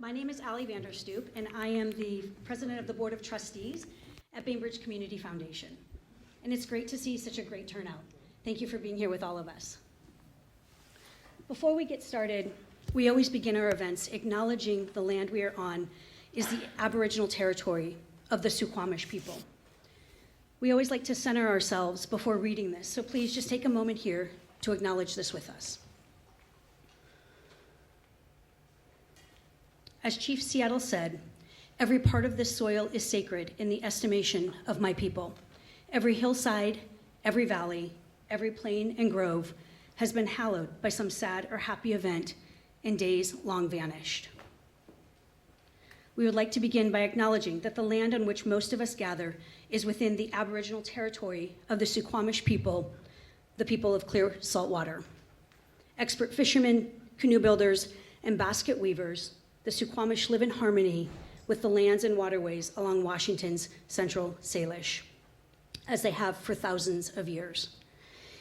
My name is Allie Vanderstoop, and I am the president of the Board of Trustees at Bainbridge Community Foundation. And it's great to see such a great turnout. Thank you for being here with all of us. Before we get started, we always begin our events acknowledging the land we are on is the Aboriginal territory of the Suquamish people. We always like to center ourselves before reading this, so please just take a moment here to acknowledge this with us. As Chief Seattle said, every part of this soil is sacred in the estimation of my people. Every hillside, every valley, every plain and grove has been hallowed by some sad or happy event in days long vanished. We would like to begin by acknowledging that the land on which most of us gather is within the Aboriginal territory of the Suquamish people, the people of clear salt water. Expert fishermen, canoe builders, and basket weavers, the Suquamish live in harmony with the lands and waterways along Washington's Central Salish, as they have for thousands of years.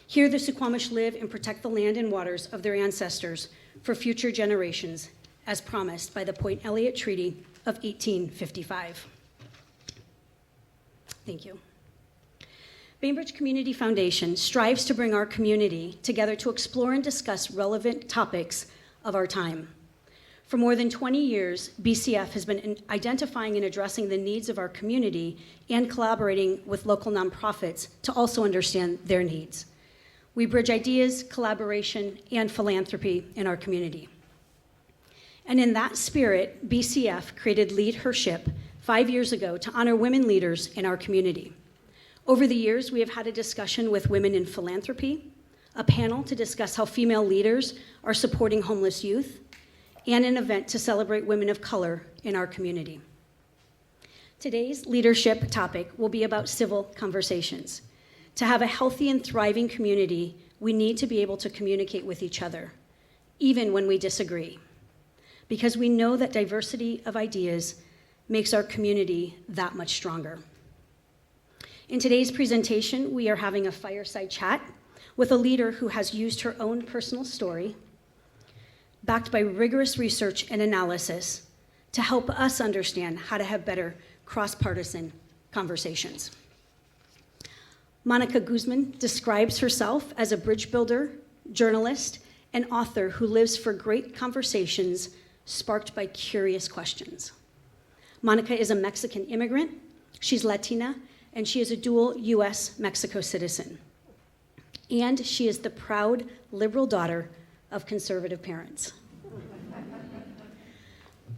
Here, the Suquamish live and protect the land and waters of their ancestors for future generations, as promised by the Point Elliott Treaty of 1855. Thank you. Bainbridge Community Foundation strives to bring our community together to explore and discuss relevant topics of our time. For more than 20 years, BCF has been identifying and addressing the needs of our community and collaborating with local nonprofits to also understand their needs. We bridge ideas, collaboration, and philanthropy in our community. And in that spirit, BCF created LeadHERship 5 years ago to honor women leaders in our community. Over the years, we have had a discussion with women in philanthropy, a panel to discuss how female leaders are supporting homeless youth, and an event to celebrate women of color in our community. Today's leadership topic will be about civil conversations. To have a healthy and thriving community, we need to be able to communicate with each other, even when we disagree, because we know that diversity of ideas makes our community that much stronger. In today's presentation, we are having a fireside chat with a leader who has used her own personal story, backed by rigorous research and analysis, to help us understand how to have better cross-partisan conversations. Monica Guzman describes herself as a bridge builder, journalist, and author who lives for great conversations sparked by curious questions. Monica is a Mexican immigrant, she's Latina, and she is a dual US-Mexico citizen. And she is the proud liberal daughter of conservative parents.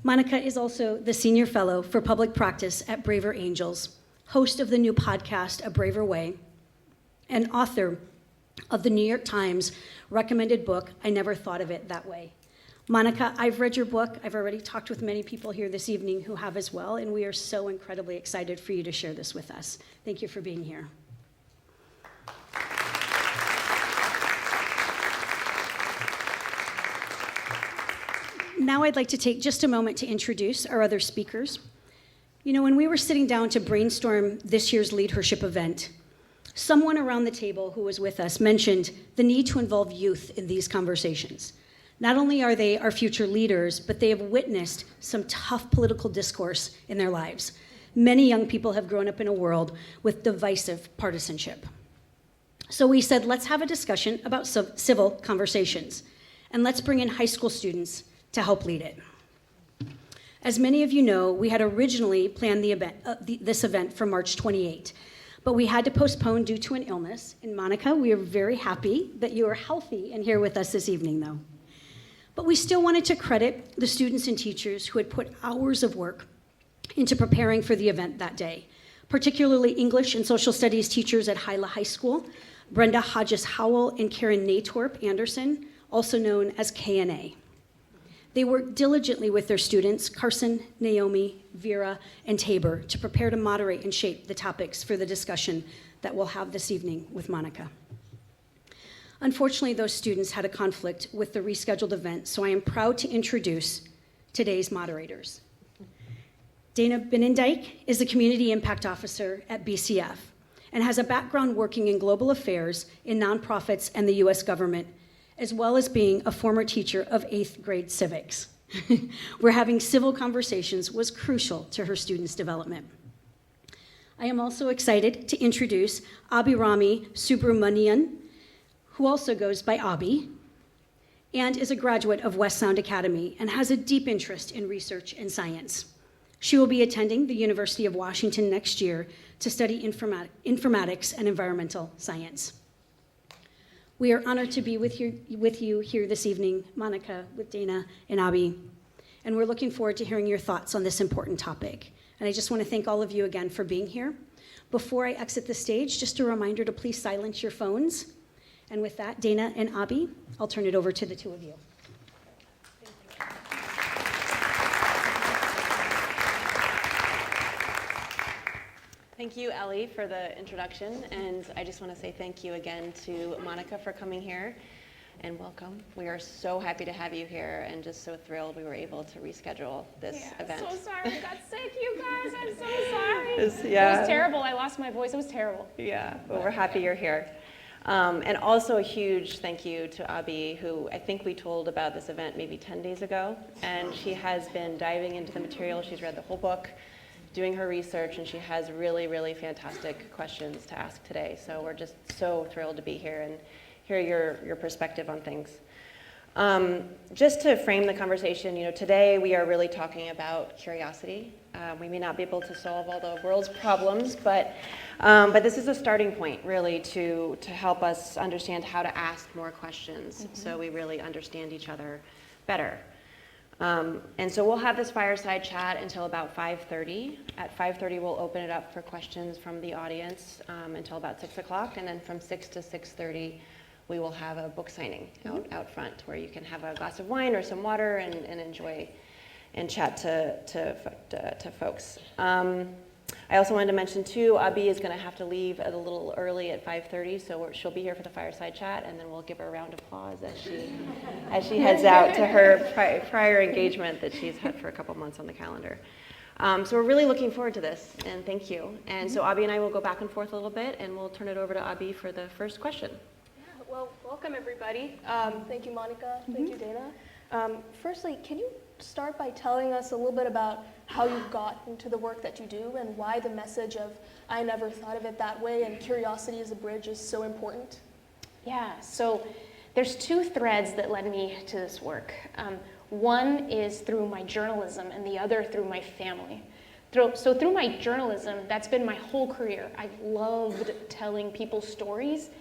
Monica is also the Senior Fellow for Public Practice at Braver Angels, host of the new podcast, A Braver Way, and author of the New York Times recommended book, I Never Thought of It That Way. Monica, I've read your book. I've already talked with many people here this evening who have as well, and we are so incredibly excited for you to share this with us. Thank you for being here. Now I'd like to take just a moment to introduce our other speakers. You know, when we were sitting down to brainstorm this year's LeadHERship event, someone around the table who was with us mentioned the need to involve youth in these conversations. Not only are they our future leaders, but they have witnessed some tough political discourse in their lives. Many young people have grown up in a world with divisive partisanship. So we said, let's have a discussion about civil conversations, and let's bring in high school students to help lead it. As many of you know, we had originally planned this event for March 28, but we had to postpone due to an illness. And Monica, we are very happy that you are healthy and here with us this evening, though. But we still wanted to credit the students and teachers who had put hours of work into preparing for the event that day, particularly English and social studies teachers at Hyla High School, Brenda Hodges-Howell and Karen Natorp Anderson, also known as KNA. They worked diligently with their students, Carson, Naomi, Vera, and Tabor, to prepare to moderate and shape the topics for the discussion that we'll have this evening with Monica. Unfortunately, those students had a conflict with the rescheduled event, so I am proud to introduce today's moderators. Dana Benendijk is the Community Impact Officer at BCF and has a background working in global affairs in nonprofits and the US government, as well as being a former teacher of 8th grade civics. where having civil conversations was crucial to her students' development. I am also excited to introduce Abhirami Subramanian, who also goes by Abhi, and is a graduate of West Sound Academy and has a deep interest in research and science. She will be attending the University of Washington next year to study informatics and environmental science. We are honored to be with you here this evening, Monica, with Dana and Abhi, and we're looking forward to hearing your thoughts on this important topic. And I just want to thank all of you again for being here. Before I exit the stage, just a reminder to please silence your phones. And with that, Dana and Abhi, I'll turn it over to the two of you. Thank you, Ellie, for the introduction, and I just want to say thank you again to Monica for coming here, and welcome. We are so happy to have you here, and just so thrilled we were able to reschedule this event. I'm so sorry I got sick, you guys. I'm so sorry. It was terrible. I lost my voice. It was terrible. Yeah, but we're happy you're here. And also a huge thank you to Abhi, who I think we told about this event maybe 10 days ago, and she has been diving into the material. She's read the whole book, doing her research, and she has really, really fantastic questions to ask today. So we're just so thrilled to be here and hear your perspective on things. Just to frame the conversation, today we are really talking about curiosity. We may not be able to solve all the world's problems, but this is a starting point, really, to help us understand how to ask more questions, so we really understand each other better. And so we'll have this fireside chat until about 5:30. At 5:30, we'll open it up for questions from the audience until about 6 o'clock, and then from 6 to 6:30, we will have a book signing out front where you can have a glass of wine or some water and enjoy and chat to folks. I also wanted to mention too, Abhi is going to have to leave a little early at 5:30, so she'll be here for the fireside chat, and then we'll give her a round of applause as she heads out to her prior engagement that she's had for a couple months on the calendar. So we're really looking forward to this, and thank you. And so Abhi and I will go back and forth a little bit, and we'll turn it over to Abhi for the first question. Yeah, well, welcome everybody. Thank you, Monica. Thank you, Dana. Firstly, can you start by telling us a little bit about how you got into the work that you do and why the message of "I never thought of it that way" and "curiosity as a bridge" is so important? Yeah, so there's two threads that led me to this work. One is through my journalism and the other through my family. So through my journalism, that's been my whole career. I've loved telling people's stories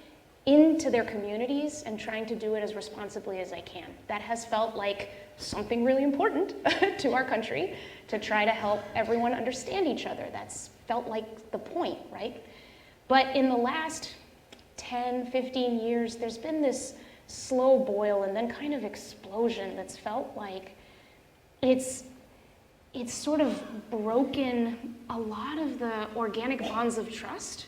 into their communities and trying to do it as responsibly as I can. That has felt like something really important to our country, to try to help everyone understand each other. That's felt like the point, right? But in the last 10, 15 years, there's been this slow boil and then kind of explosion that's felt like it's sort of broken a lot of the organic bonds of trust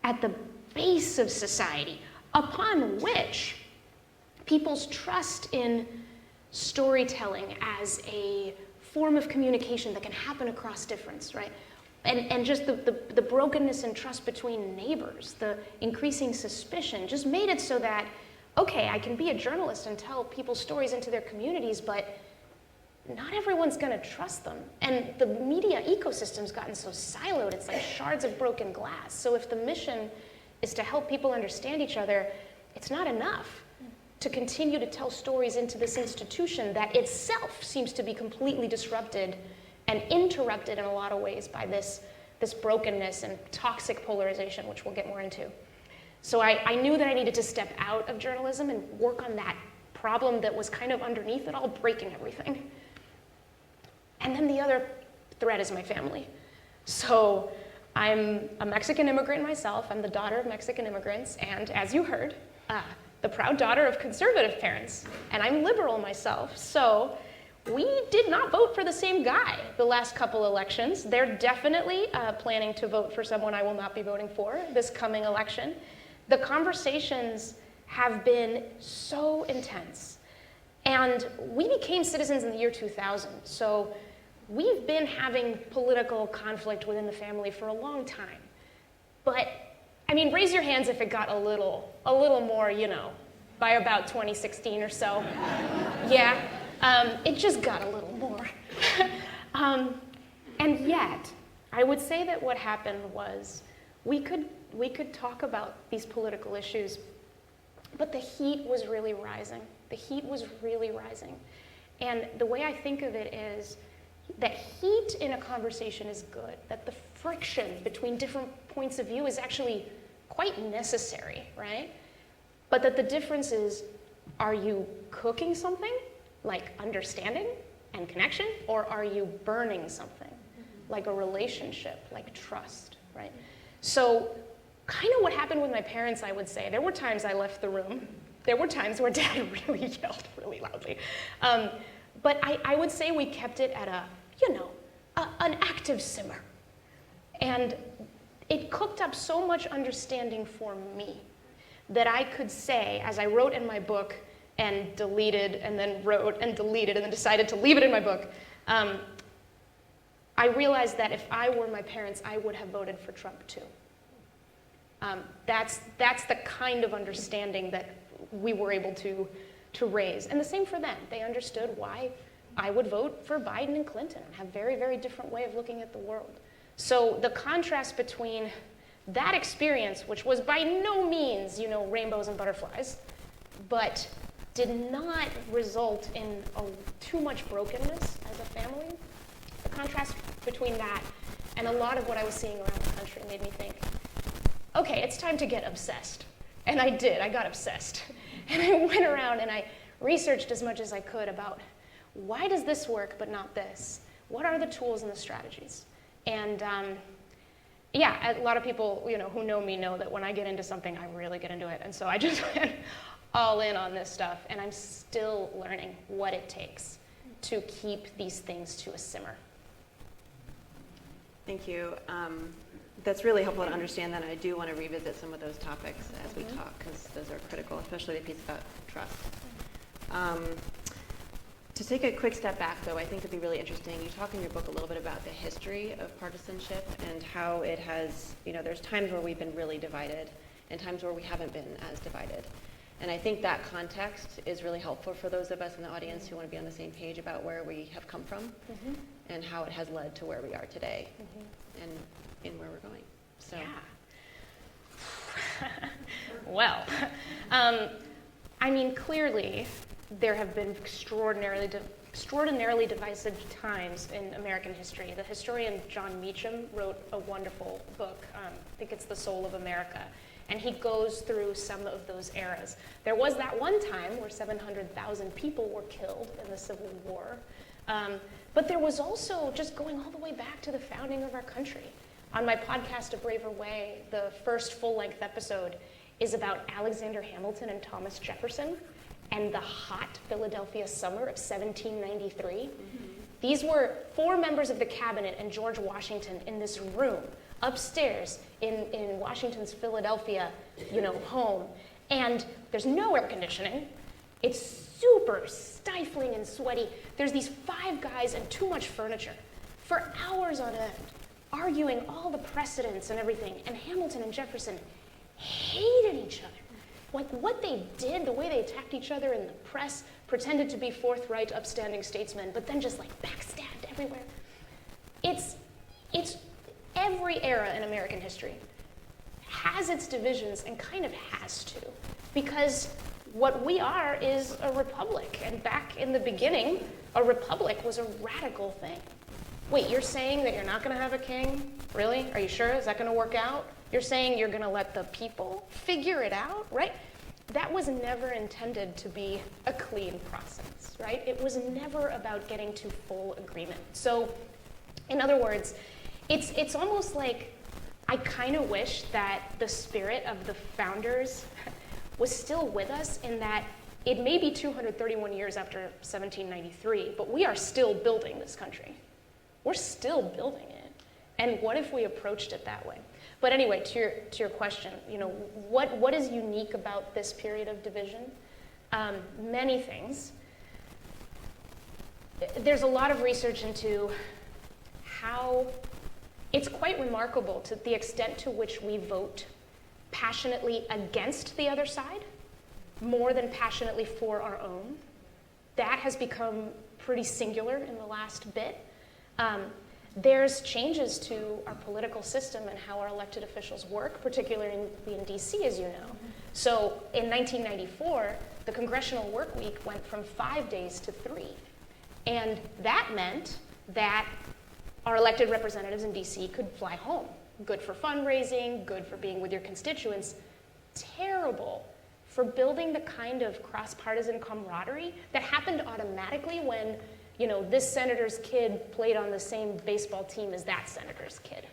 at the base of society, upon which people's trust in storytelling as a form of communication that can happen across difference, right? And just the brokenness in trust between neighbors, the increasing suspicion, just made it so that, okay, I can be a journalist and tell people's stories into their communities, but not everyone's gonna trust them. And the media ecosystem's gotten so siloed, it's like shards of broken glass. So if the mission is to help people understand each other, it's not enough to continue to tell stories into this institution that itself seems to be completely disrupted and interrupted in a lot of ways by this brokenness and toxic polarization, which we'll get more into. So I knew that I needed to step out of journalism and work on that problem that was kind of underneath it all, breaking everything. And then the other thread is my family. So I'm a Mexican immigrant myself. I'm the daughter of Mexican immigrants, and as you heard, the proud daughter of conservative parents. And I'm liberal myself, so we did not vote for the same guy the last couple elections. They're definitely planning to vote for someone I will not be voting for this coming election. The conversations have been so intense. And we became citizens in the year 2000, so we've been having political conflict within the family for a long time. But, I mean, raise your hands if it got a little more, by about 2016 or so. Yeah. It just got a little more. And yet, I would say that what happened was we could talk about these political issues, but the heat was really rising. The heat was really rising. And the way I think of it is that heat in a conversation is good, that the friction between different points of view is actually quite necessary, right? But that the difference is, are you cooking something, like understanding and connection, or are you burning something, like a relationship, like trust, right? So kind of what happened with my parents, I would say. There were times I left the room. There were times where Dad really yelled really loudly. But I would say we kept it at an active simmer. And it cooked up so much understanding for me that I could say, as I wrote in my book and deleted and then wrote and deleted and then decided to leave it in my book, I realized that if I were my parents, I would have voted for Trump too. That's the kind of understanding that we were able to raise. And the same for them. They understood why I would vote for Biden and Clinton and have very, very different way of looking at the world. So the contrast between that experience, which was by no means, rainbows and butterflies, but did not result in too much brokenness as a family, the contrast between that and a lot of what I was seeing around the country made me think, okay, it's time to get obsessed. And I did, I got obsessed. And I went around and I researched as much as I could about why does this work but not this? What are the tools and the strategies? And yeah, a lot of people who know me know that when I get into something, I really get into it. And so I just went all in on this stuff, and I'm still learning what it takes to keep these things to a simmer. Thank you. That's really helpful to understand that. And I do want to revisit some of those topics as we talk, because those are critical, especially the piece about trust. To take a quick step back, though, I think it'd be really interesting. You talk in your book a little bit about the history of partisanship and how it has, there's times where we've been really divided and times where we haven't been as divided. And I think that context is really helpful for those of us in the audience who want to be on the same page about where we have come from and how it has led to where we are today and in where we're going. So. Yeah. Well, clearly, there have been extraordinarily divisive times in American history. The historian John Meacham wrote a wonderful book, I think it's The Soul of America, and he goes through some of those eras. There was that one time where 700,000 people were killed in the Civil War, but there was also just going all the way back to the founding of our country. On my podcast, A Braver Way, the first full-length episode is about Alexander Hamilton and Thomas Jefferson and the hot Philadelphia summer of 1793. These were 4 members of the cabinet and George Washington in this room upstairs in Washington's Philadelphia, home. And there's no air conditioning. It's super stifling and sweaty. There's these 5 guys and too much furniture for hours on end, arguing all the precedents and everything. And Hamilton and Jefferson hated each other. Like what they did, the way they attacked each other in the press, pretended to be forthright, upstanding statesmen, but then just backstabbed everywhere. It's every era in American history has its divisions and kind of has to, because what we are is a republic, and back in the beginning, a republic was a radical thing. Wait, you're saying that you're not going to have a king? Really? Are you sure? Is that going to work out? You're saying you're going to let the people figure it out, right? That was never intended to be a clean process, right? It was never about getting to full agreement. So, in other words, it's almost like I kind of wish that the spirit of the founders was still with us, in that it may be 231 years after 1793, but we are still building this country. We're still building it. And what if we approached it that way? But anyway, to your question, what is unique about this period of division? Many things. There's a lot of research into how it's quite remarkable to the extent to which we vote passionately against the other side more than passionately for our own. that has become pretty singular in the last bit. There's changes to our political system and how our elected officials work, particularly in DC, as you know. So in 1994, the congressional work week went from 5 days to 3. And that meant that our elected representatives in DC could fly home. Good for fundraising, good for being with your constituents. Terrible for building the kind of cross-partisan camaraderie that happened automatically when, you know, this senator's kid played on the same baseball team as that senator's kid.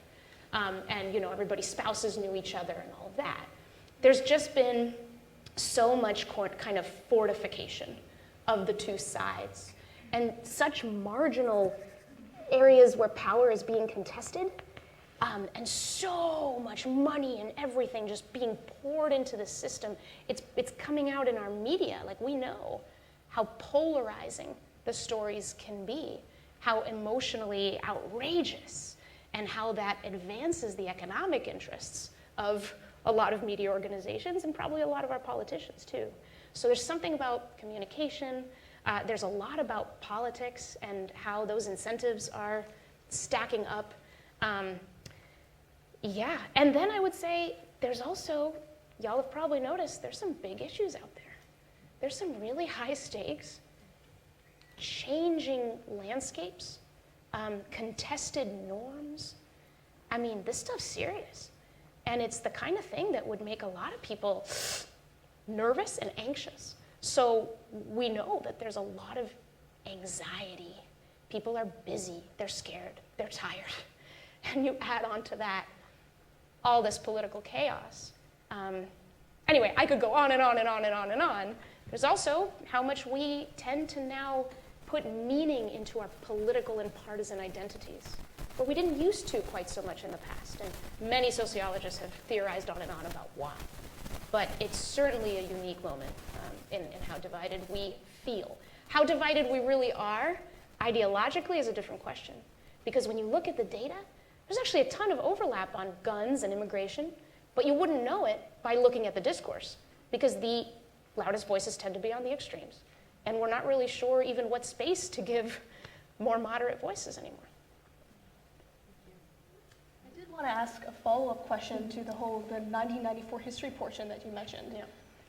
And, you know, everybody's spouses knew each other and all of that. There's just been so much kind of fortification of the two sides and such marginal areas where power is being contested, and so much money and everything just being poured into the system. It's coming out in our media. Like, we know how polarizing the stories can be, how emotionally outrageous, and how that advances the economic interests of a lot of media organizations and probably a lot of our politicians too. So there's something about communication. There's a lot about politics and how those incentives are stacking up. Yeah, and then I would say there's also, y'all have probably noticed, there's some big issues out there. There's some really high stakes, changing landscapes, contested norms. I mean, this stuff's serious. And it's the kind of thing that would make a lot of people nervous and anxious. So we know that there's a lot of anxiety. People are busy, they're scared, they're tired. And you add on to that all this political chaos. Anyway, I could go on and on and on and on and on. There's also how much we tend to now put meaning into our political and partisan identities, but we didn't used to quite so much in the past. And many sociologists have theorized on and on about why. But it's certainly a unique moment in how divided we feel. How divided we really are ideologically is a different question. Because when you look at the data, there's actually a ton of overlap on guns and immigration, but you wouldn't know it by looking at the discourse, because the loudest voices tend to be on the extremes. And we're not really sure even what space to give more moderate voices anymore. I did want to ask a follow-up question to the 1994 history portion that you mentioned. Yeah.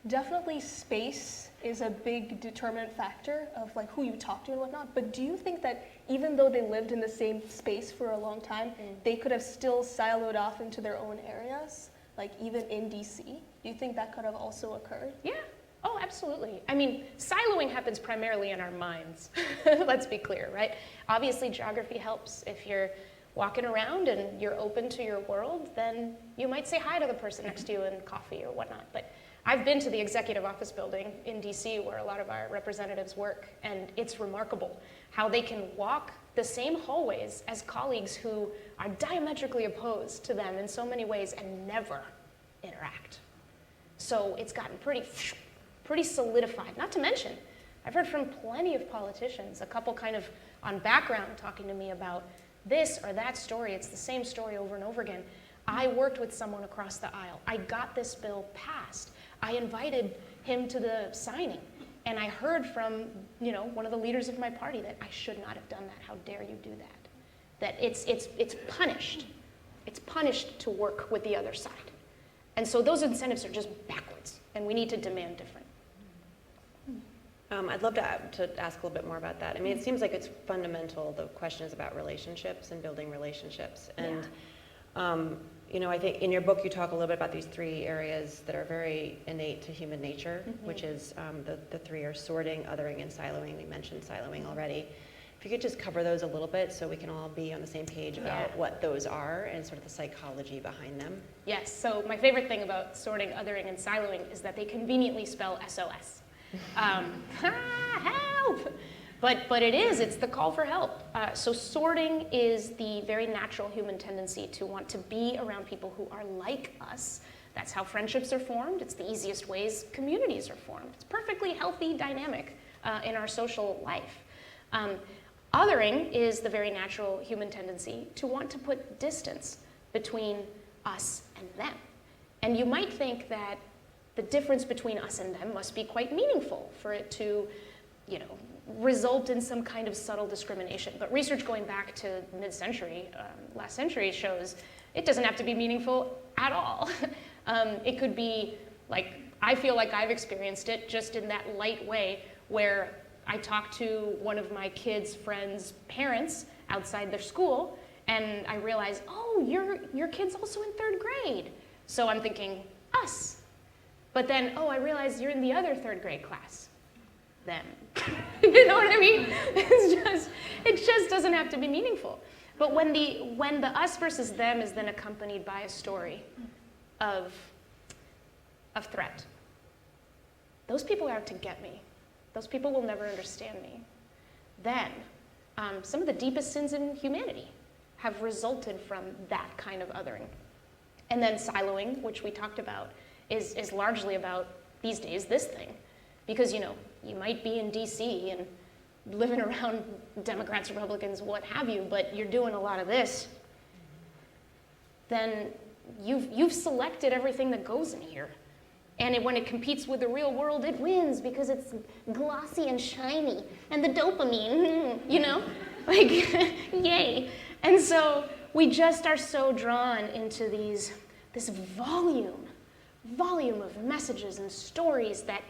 Definitely space is a big determinant factor of like who you talk to and whatnot, but do you think that even though they lived in the same space for a long time, they could have still siloed off into their own areas, like even in DC? Do you think that could have also occurred? Yeah. Oh, absolutely. I mean, siloing happens primarily in our minds. Let's be clear, right? Obviously, geography helps. If you're walking around and you're open to your world, then you might say hi to the person next to you in coffee or whatnot. But I've been to the executive office building in DC where a lot of our representatives work, and it's remarkable how they can walk the same hallways as colleagues who are diametrically opposed to them in so many ways and never interact. So it's gotten pretty solidified. Not to mention, I've heard from plenty of politicians, a couple kind of on background talking to me about this or that story. It's the same story over and over again. I worked with someone across the aisle. I got this bill passed. I invited him to the signing, and I heard from, you know, one of the leaders of my party that I should not have done that. How dare you do that? That it's punished. It's punished to work with the other side. And so those incentives are just backwards, and we need to demand different. I'd love to ask a little bit more about that. I mean, it seems like it's fundamental. The question is about relationships and building relationships. And, you know, I think in your book you talk a little bit about these three areas that are very innate to human nature, which is the three are sorting, othering, and siloing. We mentioned siloing already. If you could just cover those a little bit so we can all be on the same page about what those are and sort of the psychology behind them. Yes, so my favorite thing about sorting, othering, and siloing is that they conveniently spell SOS. Help! But it's the call for help. So sorting is the very natural human tendency to want to be around people who are like us. That's how friendships are formed. It's the easiest ways communities are formed. It's perfectly healthy dynamic in our social life. Othering is the very natural human tendency to want to put distance between us and them. And you might think that the difference between us and them must be quite meaningful for it to, you know, result in some kind of subtle discrimination. But research going back to mid-century, last century, shows it doesn't have to be meaningful at all. It could be like, I feel like I've experienced it just in that light way where I talked to one of my kids' friends' parents outside their school, and I realized, oh, your kid's also in 3rd grade. So I'm thinking, us. But then, oh, I realized you're in the other 3rd grade class. Them. You know what I mean? It just doesn't have to be meaningful. But when the us versus them is then accompanied by a story of threat, those people are out to get me. Those people will never understand me. Then, some of the deepest sins in humanity have resulted from that kind of othering. And then siloing, which we talked about, is largely about, these days, this thing. Because, you know, you might be in DC and living around Democrats, Republicans, what have you, but you're doing a lot of this, then you've selected everything that goes in here. And when it competes with the real world, it wins because it's glossy and shiny. And the dopamine, you know? Like, yay. And so we just are so drawn into this volume of messages and stories that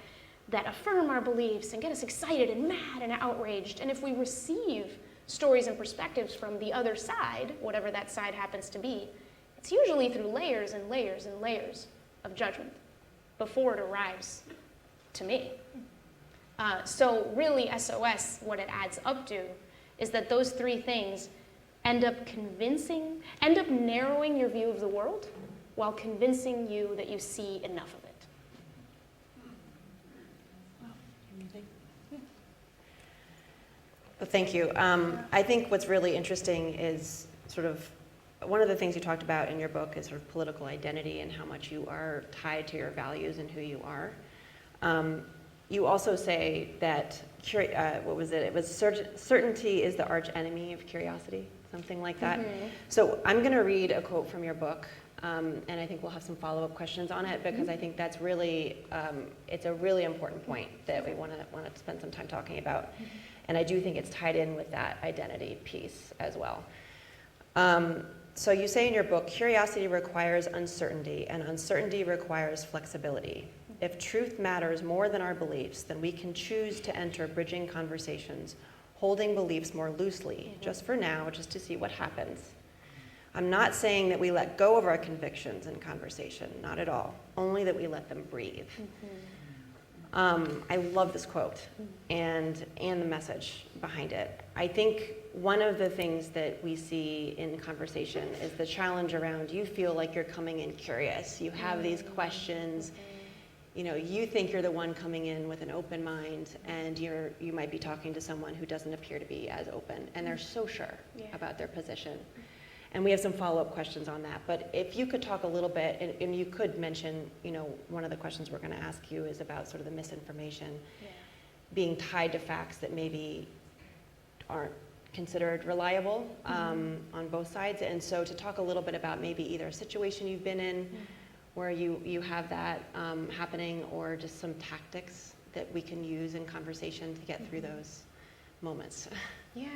affirm our beliefs and get us excited and mad and outraged. And if we receive stories and perspectives from the other side, whatever that side happens to be, it's usually through layers and layers and layers of judgment before it arrives to me. So really, SOS, what it adds up to, is that those 3 things end up narrowing your view of the world while convincing you that you see enough of it. Well, thank you. I think what's really interesting is sort of one of the things you talked about in your book is sort of political identity and how much you are tied to your values and who you are. You also say that, what was it? It was certainty is the arch enemy of curiosity, something like that. Mm-hmm. So I'm going to read a quote from your book, and I think we'll have some follow-up questions on it because I think that's really, it's a really important point that we want to spend some time talking about. Mm-hmm. And I do think it's tied in with that identity piece as well. So you say in your book, curiosity requires uncertainty, and uncertainty requires flexibility. If truth matters more than our beliefs, then we can choose to enter bridging conversations, holding beliefs more loosely, just for now, just to see what happens. I'm not saying that we let go of our convictions in conversation, not at all, only that we let them breathe. I love this quote and the message behind it. I think one of the things that we see in conversation is the challenge around you feel like you're coming in curious. You have these questions. You know, you think you're the one coming in with an open mind, and you might be talking to someone who doesn't appear to be as open, and they're so sure about their position. And we have some follow-up questions on that. But if you could talk a little bit, and you could mention, you know, one of the questions we're going to ask you is about sort of the misinformation being tied to facts that maybe aren't considered reliable on both sides. And so to talk a little bit about maybe either a situation you've been in where you have that happening, or just some tactics that we can use in conversation to get through those moments. Yeah.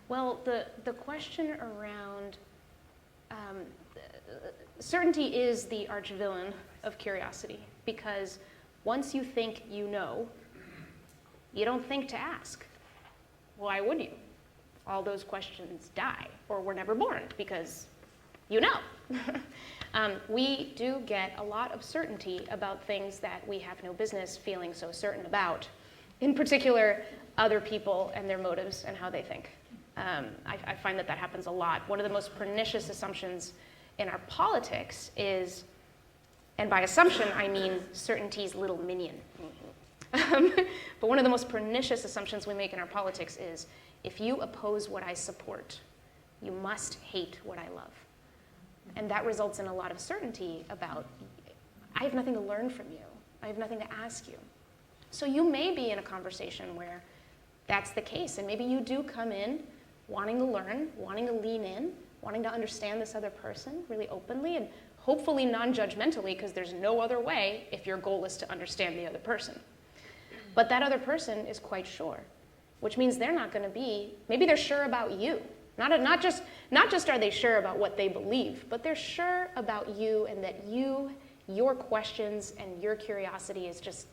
Well, the question around certainty is the arch villain of curiosity, because once you think you know, you don't think to ask. Why would you? All those questions die, or were never born, because you know. We do get a lot of certainty about things that we have no business feeling so certain about, in particular, other people and their motives and how they think. I find that happens a lot. One of the most pernicious assumptions in our politics is, and by assumption I mean certainty's little minion. But one of the most pernicious assumptions we make in our politics is, if you oppose what I support, you must hate what I love. And that results in a lot of certainty about, I have nothing to learn from you. I have nothing to ask you. So you may be in a conversation where that's the case, and maybe you do come in wanting to learn, wanting to lean in, wanting to understand this other person really openly and hopefully non-judgmentally, because there's no other way if your goal is to understand the other person. But that other person is quite sure which means they're not going to be, maybe they're sure about you. Not just are they sure about what they believe, but they're sure about you and that your questions and your curiosity is just,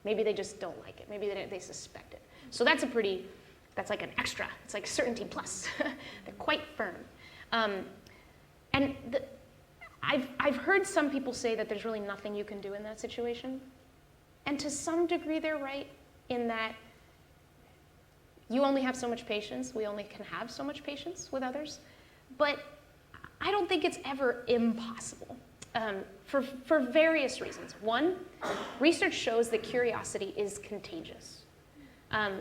maybe they just don't like it. Maybe they suspect it. So that's like an extra. It's like certainty plus. They're quite firm. I've heard some people say that there's really nothing you can do in that situation. And to some degree, they're right in that you only have so much patience. We only can have so much patience with others. But I don't think it's ever impossible for various reasons. One, research shows that curiosity is contagious.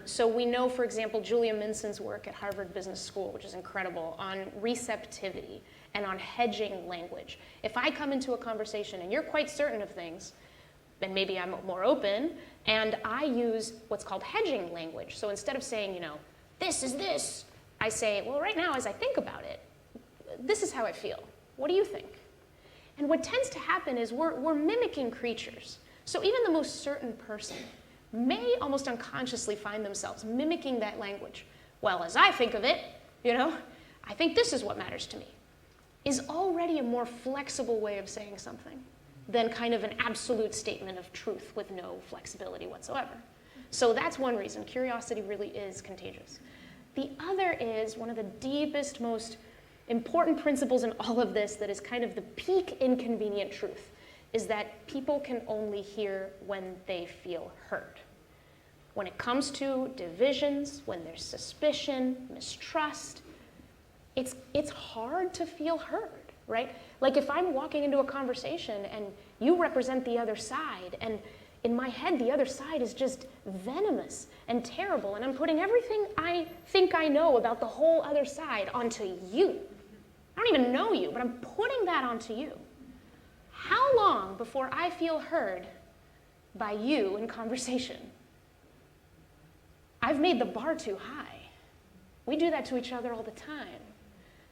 So we know, for example, Julia Minson's work at Harvard Business School, which is incredible, on receptivity and on hedging language. If I come into a conversation and you're quite certain of things, then maybe I'm more open, and I use what's called hedging language. So instead of saying, this is this, I say, well, right now, as I think about it, this is how I feel. What do you think? And what tends to happen is we're mimicking creatures. So even the most certain person may almost unconsciously find themselves mimicking that language. Well, as I think of it, I think this is what matters to me, is already a more flexible way of saying something than kind of an absolute statement of truth with no flexibility whatsoever. So that's one reason. Curiosity really is contagious. The other is one of the deepest, most important principles in all of this that is kind of the peak inconvenient truth, is that people can only hear when they feel heard. When it comes to divisions, when there's suspicion, mistrust, it's hard to feel heard, right? Like if I'm walking into a conversation and you represent the other side, and in my head the other side is just venomous and terrible, and I'm putting everything I think I know about the whole other side onto you. I don't even know you, but I'm putting that onto you. How long before I feel heard by you in conversation? I've made the bar too high. We do that to each other all the time.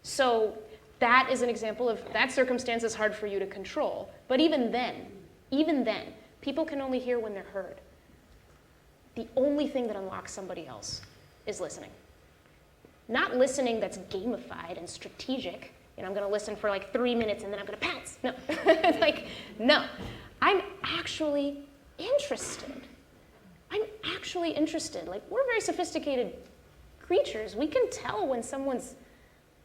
So that is an example of that circumstance is hard for you to control. But even then, people can only hear when they're heard. The only thing that unlocks somebody else is listening. Not listening that's gamified and strategic. I'm going to listen for like 3 minutes and then I'm going to pounce. No. No. I'm actually interested. Like, we're very sophisticated creatures. We can tell when someone's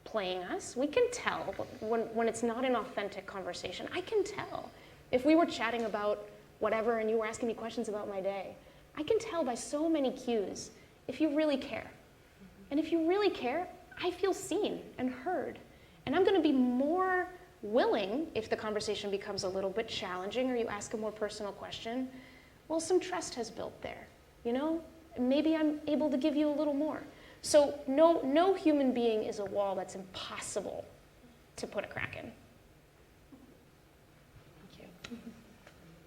playing us. We can tell when it's not an authentic conversation. I can tell. If we were chatting about whatever and you were asking me questions about my day, I can tell by so many cues if you really care. And if you really care, I feel seen and heard. And I'm going to be more willing, if the conversation becomes a little bit challenging or you ask a more personal question, well, some trust has built there. Maybe I'm able to give you a little more. So no human being is a wall that's impossible to put a crack in. Thank you.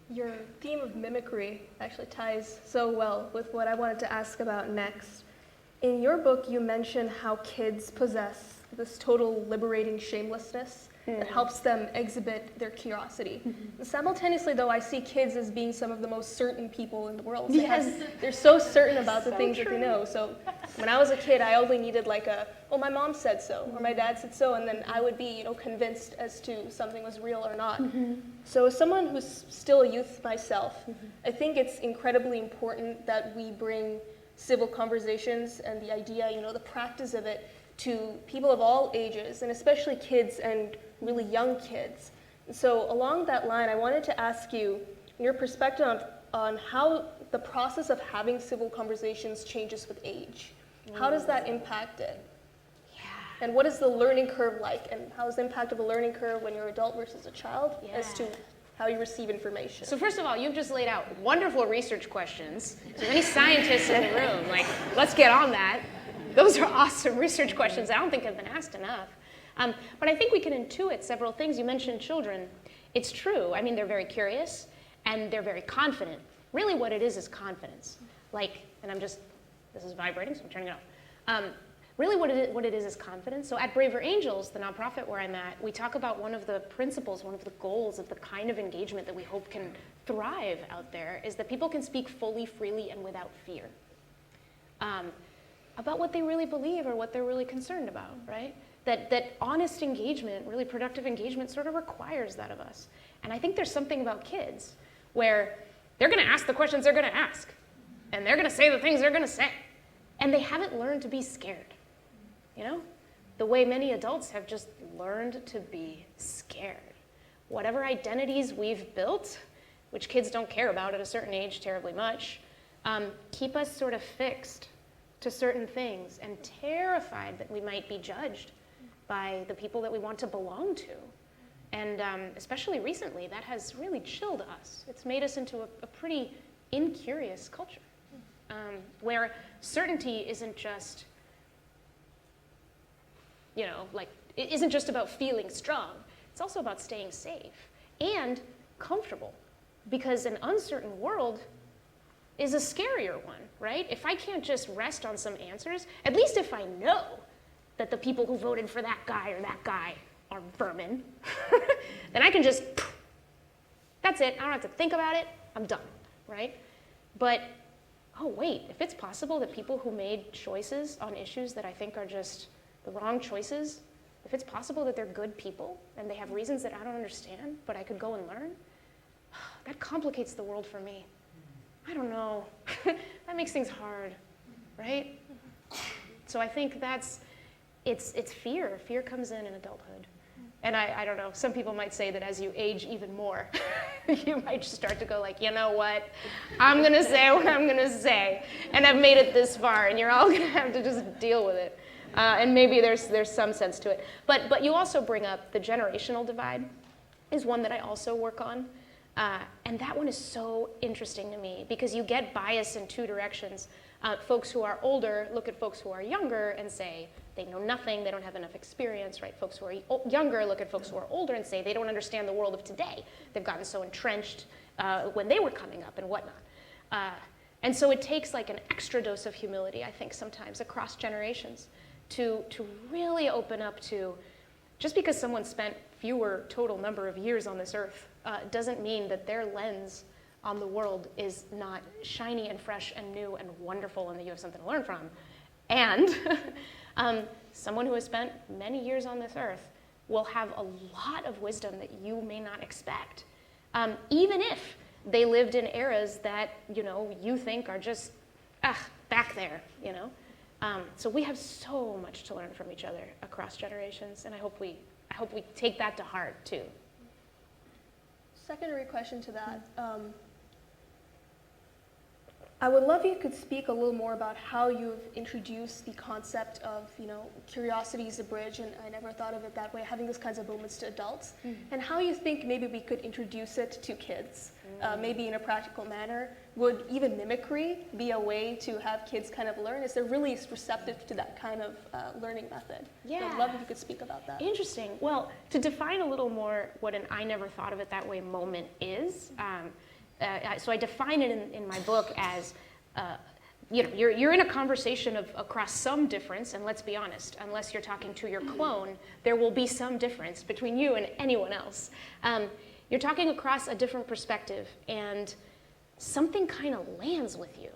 Your theme of mimicry actually ties so well with what I wanted to ask about next. In your book, you mention how kids possess this total liberating shamelessness that helps them exhibit their curiosity. Simultaneously, though, I see kids as being some of the most certain people in the world. They're so certain about the things that they know. So when I was a kid, I only needed well, my mom said so, or my dad said so, and then I would be, convinced as to something was real or not. So as someone who's still a youth myself, I think it's incredibly important that we bring civil conversations and the idea, the practice of it, to people of all ages, and especially kids and really young kids. So along that line, I wanted to ask you your perspective on how the process of having civil conversations changes with age. How does that impact it? Yeah. And what is the learning curve like? And how is the impact of a learning curve when you're an adult versus a child as to how you receive information? So first of all, you've just laid out wonderful research questions. So if any scientists in the room, let's get on that. Those are awesome research questions I don't think have been asked enough. But I think we can intuit several things. You mentioned children. It's true. They're very curious and they're very confident. Really what it is confidence. This is vibrating, so I'm turning it off. Really what it is confidence. So at Braver Angels, the nonprofit where I'm at, we talk about one of the principles, one of the goals of the kind of engagement that we hope can thrive out there is that people can speak fully, freely, and without fear. about what they really believe or what they're really concerned about, right? That honest engagement, really productive engagement, sort of requires that of us. And I think there's something about kids where they're going to ask the questions they're going to ask, and they're going to say the things they're going to say, and they haven't learned to be scared, you know? The way many adults have just learned to be scared. Whatever identities we've built, which kids don't care about at a certain age terribly much, keep us sort of fixed to certain things and terrified that we might be judged by the people that we want to belong to. And especially recently, that has really chilled us. It's made us into a pretty incurious culture, where certainty isn't just, you know, like, it isn't just about feeling strong. It's also about staying safe and comfortable, because an uncertain world is a scarier one, right? If I can't just rest on some answers, at least if I know that the people who voted for that guy or that guy are vermin, then I can just, that's it, I don't have to think about it, I'm done, right? But, oh wait, if it's possible that people who made choices on issues that I think are just the wrong choices, if it's possible that they're good people and they have reasons that I don't understand, but I could go and learn, that complicates the world for me. I don't know. That makes things hard, right? So I think it's fear. Fear comes in adulthood. And I don't know, some people might say that as you age even more, you might start to go like, you know what, I'm gonna say what I'm gonna say, and I've made it this far, and you're all gonna have to just deal with it. And maybe there's some sense to it. But you also bring up the generational divide is one that I also work on. And that one is so interesting to me because you get bias in two directions. Folks who are older look at folks who are younger and say they know nothing, they don't have enough experience, right? Folks who are younger look at folks who are older and say they don't understand the world of today. They've gotten so entrenched when they were coming up and whatnot. And so it takes like an extra dose of humility, I think, sometimes across generations to really open up to, just because someone spent fewer total number of years on this earth doesn't mean that their lens on the world is not shiny and fresh and new and wonderful and that you have something to learn from. And someone who has spent many years on this earth will have a lot of wisdom that you may not expect, even if they lived in eras that, you know, you think are just back there, you know. So we have so much to learn from each other across generations, and I hope we take that to heart too. Secondary question to that. I would love if you could speak a little more about how you've introduced the concept of, you know, curiosity is a bridge, and I never thought of it that way, having these kinds of moments to adults, and how you think maybe we could introduce it to kids, maybe in a practical manner. Would even mimicry be a way to have kids kind of learn? Is they're really receptive to that kind of learning method? Yeah. I'd love if you could speak about that. Interesting. Well, to define a little more what an I never thought of it that way moment is, so I define it in my book as, you know, you're in a conversation across some difference, and let's be honest, unless you're talking to your clone, there will be some difference between you and anyone else. You're talking across a different perspective, and something kind of lands with you.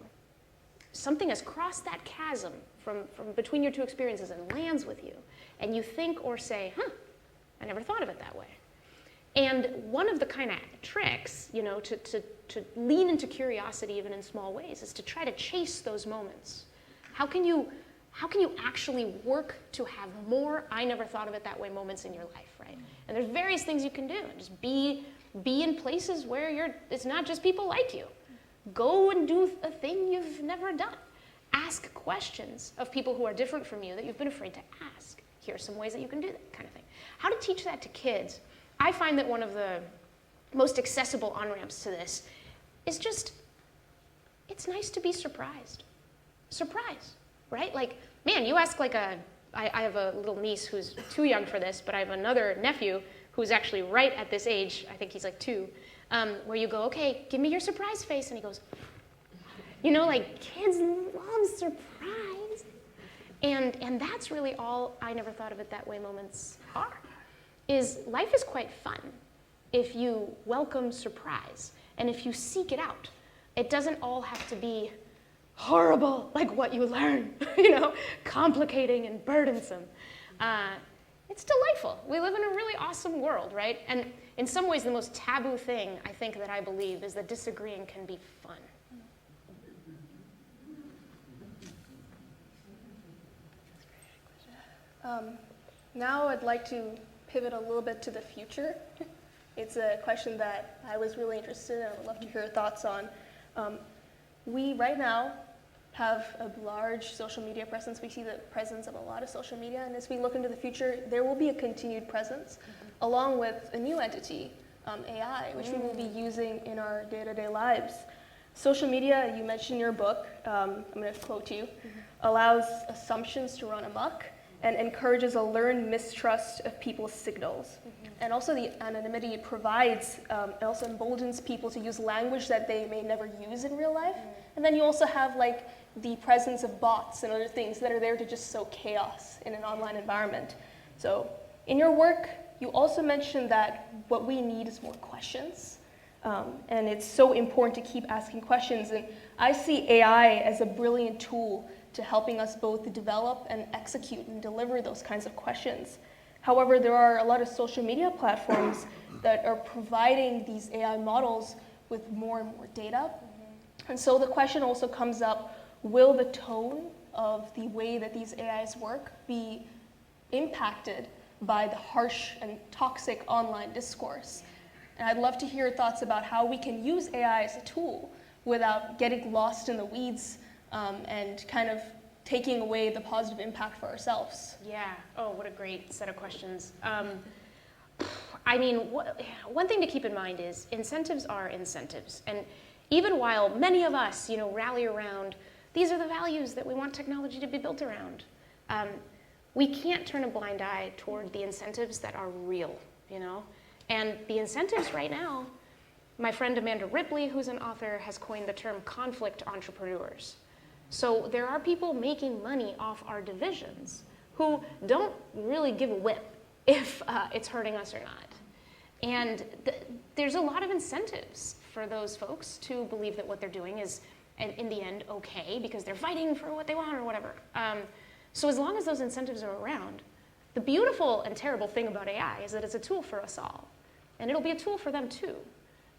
Something has crossed that chasm from between your two experiences and lands with you, and you think or say, I never thought of it that way. And one of the kind of tricks, you know, to lean into curiosity even in small ways is to try to chase those moments. How can you actually work to have more I never thought of it that way moments in your life, right? And there's various things you can do. Just be in places where it's not just people like you. Go and do a thing you've never done. Ask questions of people who are different from you that you've been afraid to ask. Here are some ways that you can do that kind of thing. How to teach that to kids? I find that one of the most accessible on-ramps to this is just, it's nice to be surprised. Surprise, right? Like, man, you ask like I have a little niece who's too young for this, but I have another nephew who's actually right at this age, I think he's like 2, where you go, okay, give me your surprise face, and he goes, you know, like kids love surprise. And that's really all I never thought of it that way moments are. Is life is quite fun if you welcome surprise and if you seek it out. It doesn't all have to be, horrible, like what you learn, you know, complicating and burdensome. It's delightful. We live in a really awesome world, right? And in some ways, the most taboo thing I think that I believe is that disagreeing can be fun. Now I'd like to pivot a little bit to the future. It's a question that I was really interested in and I would love to hear your thoughts on. We right now have a large social media presence. We see the presence of a lot of social media, and as we look into the future, there will be a continued presence, along with a new entity, AI, which we will be using in our day-to-day lives. Social media, you mentioned in your book, I'm going to quote you, allows assumptions to run amok and encourages a learned mistrust of people's signals. And also the anonymity it provides, it also emboldens people to use language that they may never use in real life. And then you also have like the presence of bots and other things that are there to just sow chaos in an online environment. So in your work, you also mentioned that what we need is more questions. And it's so important to keep asking questions. And I see AI as a brilliant tool to helping us both develop and execute and deliver those kinds of questions. However, there are a lot of social media platforms that are providing these AI models with more and more data. And so the question also comes up, will the tone of the way that these AIs work be impacted by the harsh and toxic online discourse? And I'd love to hear your thoughts about how we can use AI as a tool without getting lost in the weeds and kind of taking away the positive impact for ourselves. Yeah. Oh, what a great set of questions. I mean, one thing to keep in mind is incentives are incentives. And even while many of us, you know, rally around, these are the values that we want technology to be built around, we can't turn a blind eye toward the incentives that are real, you know? And the incentives right now, my friend Amanda Ripley, who's an author, has coined the term conflict entrepreneurs. So there are people making money off our divisions who don't really give a whip if it's hurting us or not. And there's a lot of incentives for those folks to believe that what they're doing is, in the end, okay, because they're fighting for what they want or whatever. So as long as those incentives are around, the beautiful and terrible thing about AI is that it's a tool for us all. And it'll be a tool for them too.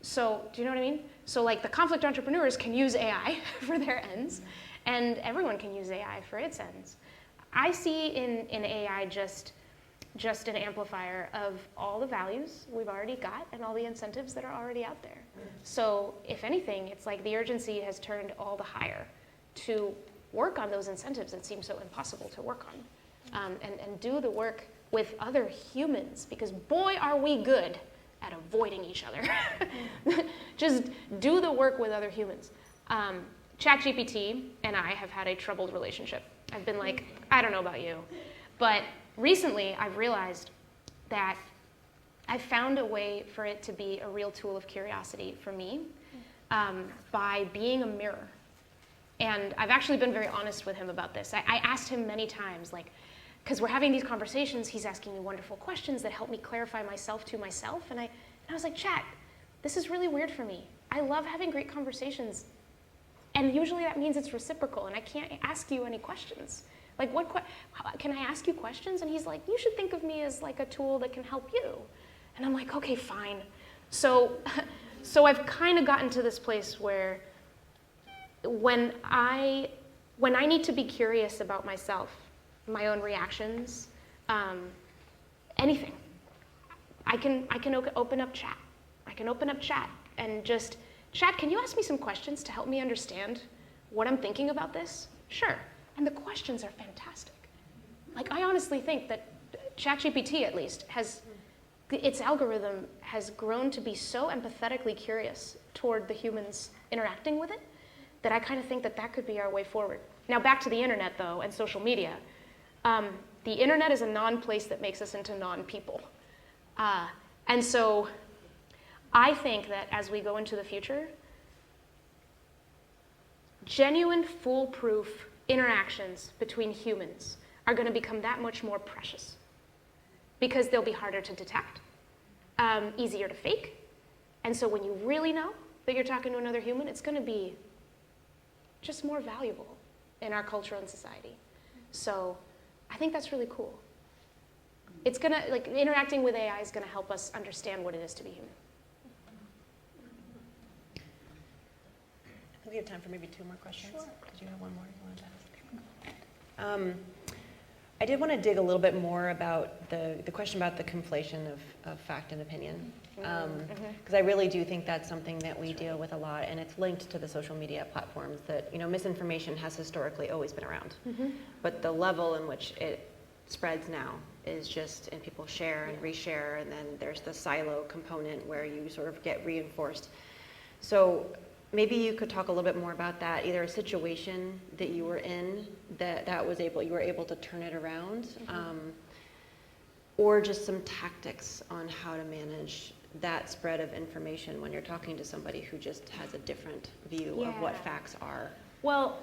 So do you know what I mean? So like the conflict entrepreneurs can use AI for their ends, and everyone can use AI for its ends. I see in AI just an amplifier of all the values we've already got and all the incentives that are already out there. So if anything, it's like the urgency has turned all the higher to work on those incentives that seem so impossible to work on, and do the work with other humans, because boy, are we good at avoiding each other. Just do the work with other humans. ChatGPT and I have had a troubled relationship. I've been like, I don't know about you, but recently I've realized that I've found a way for it to be a real tool of curiosity for me by being a mirror. And I've actually been very honest with him about this. I asked him many times, like, because we're having these conversations, he's asking me wonderful questions that help me clarify myself to myself. And I was like, Chat, this is really weird for me. I love having great conversations. And usually that means it's reciprocal, and I can't ask you any questions. Like, can I ask you questions? And he's like, you should think of me as like a tool that can help you. And I'm like, okay, fine. So I've kind of gotten to this place where when I need to be curious about myself, my own reactions, anything, I can open up chat. I can open up chat and just, Chat, can you ask me some questions to help me understand what I'm thinking about this? Sure. And the questions are fantastic. Like, I honestly think that ChatGPT, at least, its algorithm has grown to be so empathetically curious toward the humans interacting with it that I kind of think that could be our way forward. Now, back to the internet, though, and social media. The internet is a non-place that makes us into non-people. And so I think that as we go into the future, genuine, foolproof interactions between humans are going to become that much more precious because they'll be harder to detect, easier to fake. And so when you really know that you're talking to another human, it's going to be just more valuable in our culture and society. So I think that's really cool. It's gonna, like, interacting with AI is gonna help us understand what it is to be human. I think we have time for maybe 2 more questions. Sure. Did you have one more you wanted to ask? I did want to dig a little bit more about the question about the conflation of fact and opinion. Because I really do think that's something that we deal with a lot, and it's linked to the social media platforms that, you know, misinformation has historically always been around. But the level in which it spreads now is just, and people share and reshare, and then there's the silo component where you sort of get reinforced. So maybe you could talk a little bit more about that, either a situation that you were in you were able to turn it around, or just some tactics on how to manage that spread of information when you're talking to somebody who just has a different view of what facts are. Well,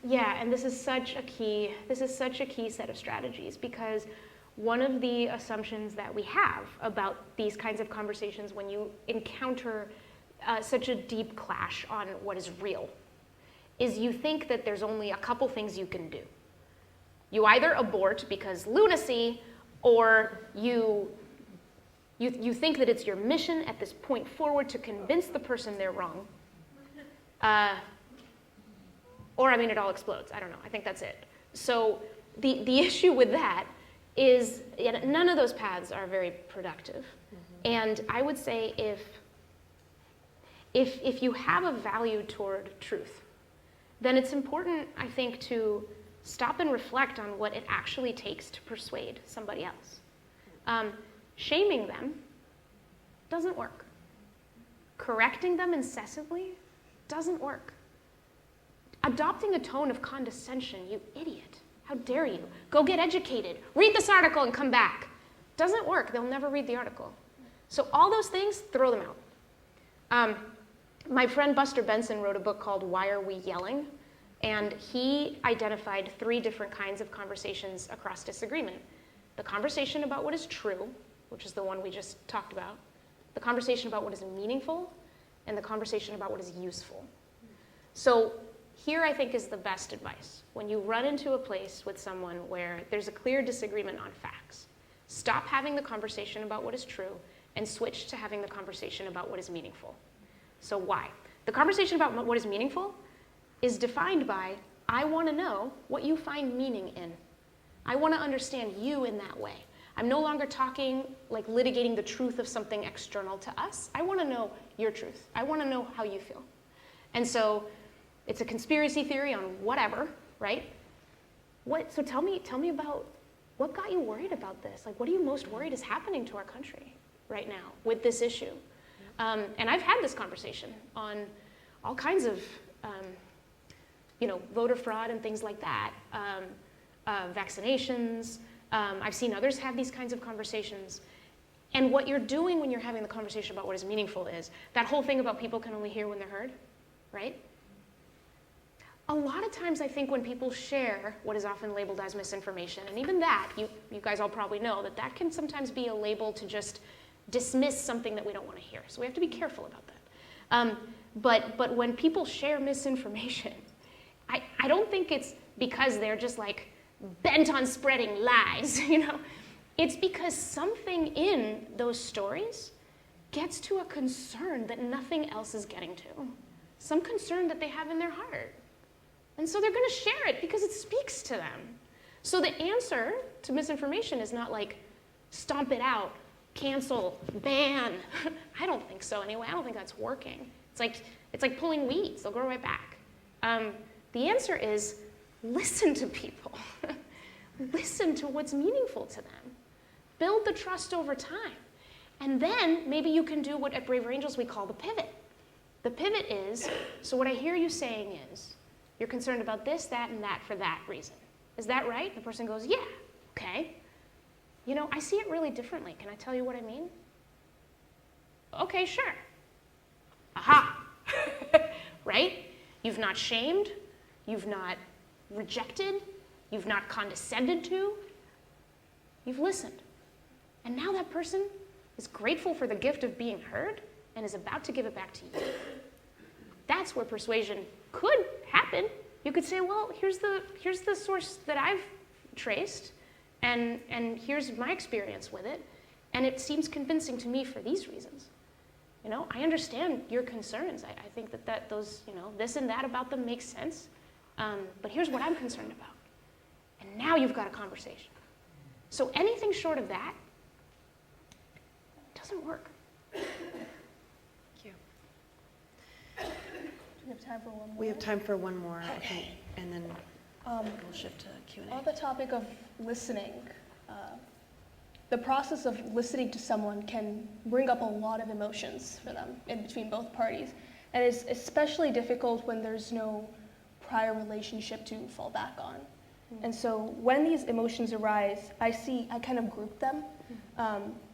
yeah, and this is such a key set of strategies, because one of the assumptions that we have about these kinds of conversations when you encounter such a deep clash on what is real is you think that there's only a couple things you can do. You either abort because lunacy, or you think that it's your mission at this point forward to convince the person they're wrong. Or, I mean, it all explodes. I don't know. I think that's it. So the issue with that is none of those paths are very productive. And I would say if you have a value toward truth, then it's important, I think, to stop and reflect on what it actually takes to persuade somebody else. Shaming them doesn't work. Correcting them incessantly doesn't work. Adopting a tone of condescension, you idiot, how dare you? Go get educated, read this article and come back. Doesn't work, they'll never read the article. So all those things, throw them out. My friend Buster Benson wrote a book called Why Are We Yelling? And he identified 3 different kinds of conversations across disagreement. The conversation about what is true, which is the one we just talked about, the conversation about what is meaningful, and the conversation about what is useful. So here I think is the best advice. When you run into a place with someone where there's a clear disagreement on facts, stop having the conversation about what is true and switch to having the conversation about what is meaningful. So why? The conversation about what is meaningful is defined by, I want to know what you find meaning in. I want to understand you in that way. I'm no longer talking, like litigating the truth of something external to us. I want to know your truth. I want to know how you feel. And so it's a conspiracy theory on whatever, right? So tell me about what got you worried about this? Like, what are you most worried is happening to our country right now with this issue? And I've had this conversation on all kinds of, voter fraud and things like that, vaccinations. I've seen others have these kinds of conversations. And what you're doing when you're having the conversation about what is meaningful is that whole thing about people can only hear when they're heard, right? A lot of times I think when people share what is often labeled as misinformation, and even that, you guys all probably know that can sometimes be a label to just dismiss something that we don't want to hear. So we have to be careful about that. But when people share misinformation, I don't think it's because they're just like bent on spreading lies, It's because something in those stories gets to a concern that nothing else is getting to. Some concern that they have in their heart. And so they're going to share it because it speaks to them. So the answer to misinformation is not like, stomp it out, cancel, ban. I don't think so anyway. I don't think that's working. It's like pulling weeds. They'll grow right back. The answer is listen to people. Listen to what's meaningful to them. Build the trust over time. And then maybe you can do what at Braver Angels we call the pivot. The pivot is, so what I hear you saying is, you're concerned about this, that, and that for that reason. Is that right? The person goes, yeah, okay. I see it really differently. Can I tell you what I mean? Okay, sure. Aha. Right? You've not shamed. You've not rejected. You've not condescended to. You've listened. And now that person is grateful for the gift of being heard and is about to give it back to you. That's where persuasion could happen. You could say, well, here's the source that I've traced, and here's my experience with it, and it seems convincing to me for these reasons. You know, I understand your concerns. I think that those, you know, this and that about them makes sense, but here's what I'm concerned about. And now you've got a conversation. So anything short of that doesn't work. Thank you. Do we have time for one more? We have time for one more, I think, and then we'll shift to Q&A. On the topic of listening, the process of listening to someone can bring up a lot of emotions for them in between both parties. And it's especially difficult when there's no prior relationship to fall back on. And so when these emotions arise, I kind of group them.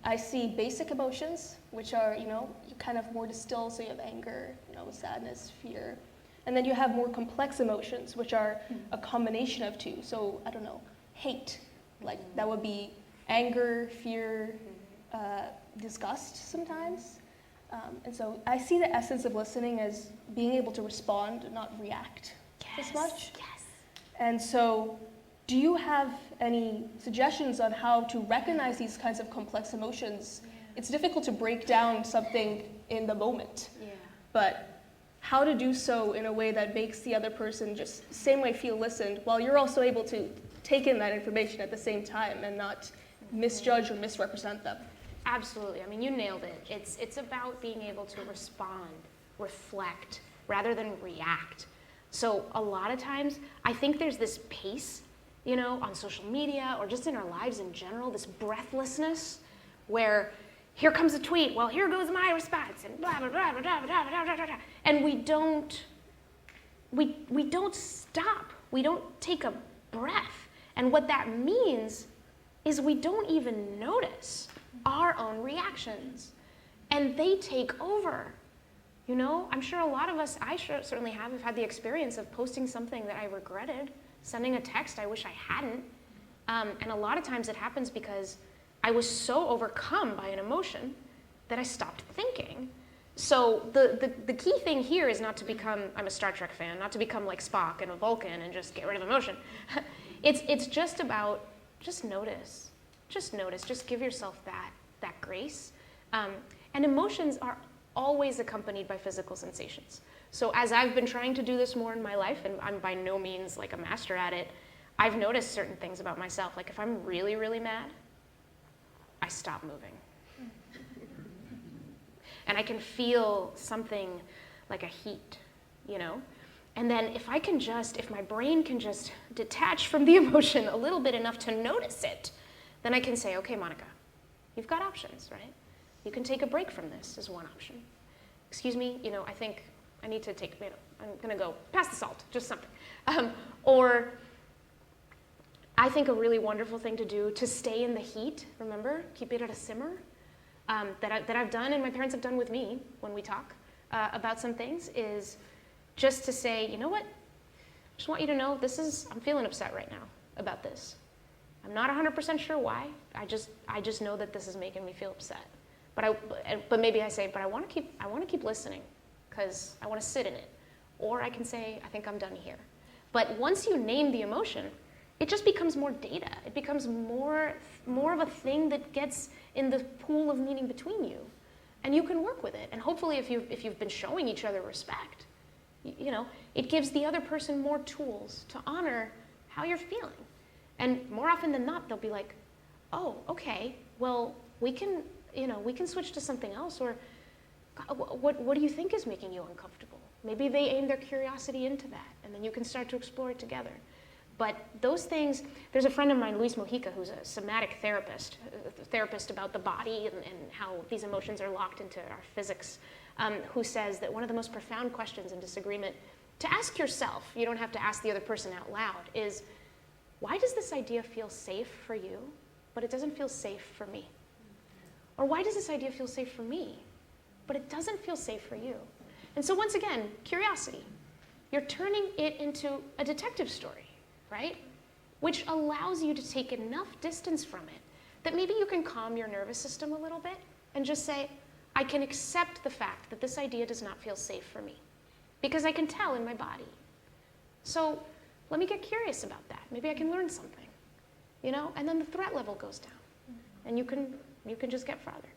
I see basic emotions, which are, you know, kind of more distilled, so you have anger, you know, sadness, fear. And then you have more complex emotions, which are a combination of two. So, I don't know, hate, like that would be anger, fear, disgust sometimes. And so I see the essence of listening as being able to respond, not react as much. Yes. And so, do you have any suggestions on how to recognize these kinds of complex emotions? Yeah. It's difficult to break down something in the moment, Yeah. but how to do so in a way that makes the other person just same way feel listened, while you're also able to take in that information at the same time and not misjudge or misrepresent them. Absolutely. I mean, you nailed it. It's about being able to respond, reflect, rather than react. So a lot of times, I think there's this pace, you know, on social media or just in our lives in general, this breathlessness where here comes a tweet, well, here goes my response, and blah, blah, blah, blah, blah, blah, blah, blah, blah. And we don't stop. We don't take a breath. And what that means is we don't even notice our own reactions. And they take over. You know, I'm sure a lot of us, certainly have had the experience of posting something that I regretted, sending a text I wish I hadn't. And a lot of times it happens because I was so overcome by an emotion that I stopped thinking. So the key thing here is not to become, I'm a Star Trek fan, not to become like Spock and a Vulcan and just get rid of emotion. It's just about, just notice. Just notice, just give yourself that grace. And emotions are always accompanied by physical sensations. So as I've been trying to do this more in my life, and I'm by no means like a master at it, I've noticed certain things about myself. Like if I'm really, really mad, I stop moving. And I can feel something like a heat, you know? And then if my brain can just detach from the emotion a little bit enough to notice it, then I can say, okay, Monica, you've got options, right? You can take a break from this is one option. Excuse me, you know, I think I need to take, you know, I'm gonna go pass the salt, just something. Or I think a really wonderful thing to do to stay in the heat, remember, keep it at a simmer, that I've done and my parents have done with me when we talk about some things is just to say, you know what, I just want you to know I'm feeling upset right now about this. I'm not 100% sure why, I just know that this is making me feel upset. But maybe I say, but I want to keep listening because I want to sit in it. Or I can say, I think I'm done here. But once you name the emotion, it just becomes more data. It becomes more of a thing that gets in the pool of meaning between you. And you can work with it. And hopefully if you've been showing each other respect, you know, it gives the other person more tools to honor how you're feeling. And more often than not, they'll be like, oh, okay, well, we can switch to something else, or what do you think is making you uncomfortable? Maybe they aim their curiosity into that, and then you can start to explore it together. But those things, there's a friend of mine, Luis Mojica, who's a somatic therapist, a therapist about the body and how these emotions are locked into our physics, who says that one of the most profound questions in disagreement to ask yourself, you don't have to ask the other person out loud, is why does this idea feel safe for you, but it doesn't feel safe for me? Or why does this idea feel safe for me, but it doesn't feel safe for you? And so once again, curiosity. You're turning it into a detective story, right? Which allows you to take enough distance from it that maybe you can calm your nervous system a little bit and just say, I can accept the fact that this idea does not feel safe for me because I can tell in my body. So let me get curious about that. Maybe I can learn something, you know? And then the threat level goes down, and you can just get farther.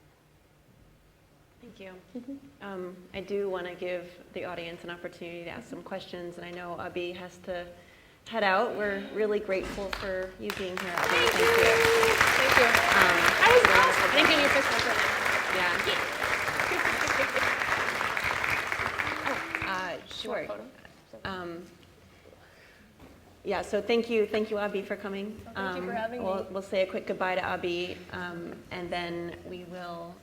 Thank you. I do want to give the audience an opportunity to ask some questions, and I know Abby has to head out. We're really grateful for you being here. Abby. Thank you. Thank you. I was awesome. Thank you. Your fist bump. Sure. Yeah, so thank you, Abby, for coming. Thank you for having me. We'll say a quick goodbye to Abby, and then we will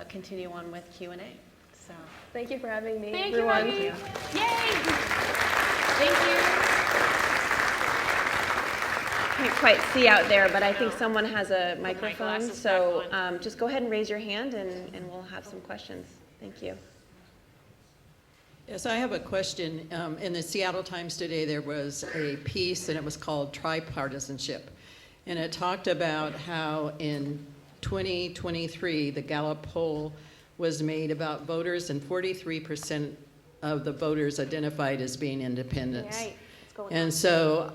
continue on with Q&A. So Thank you for having me, Thank everyone. you, Abby. Thank you. Yay! Thank you. Can't quite see out there, but I think someone has a my microphone, glasses so back on. just go ahead and raise your hand, and we'll have some questions. Thank you. Yes, I have a question. In the Seattle Times today, there was a piece, and it was called Tripartisanship. And it talked about how in 2023, the Gallup poll was made about voters, and 43% of the voters identified as being independents. Right. What's going And so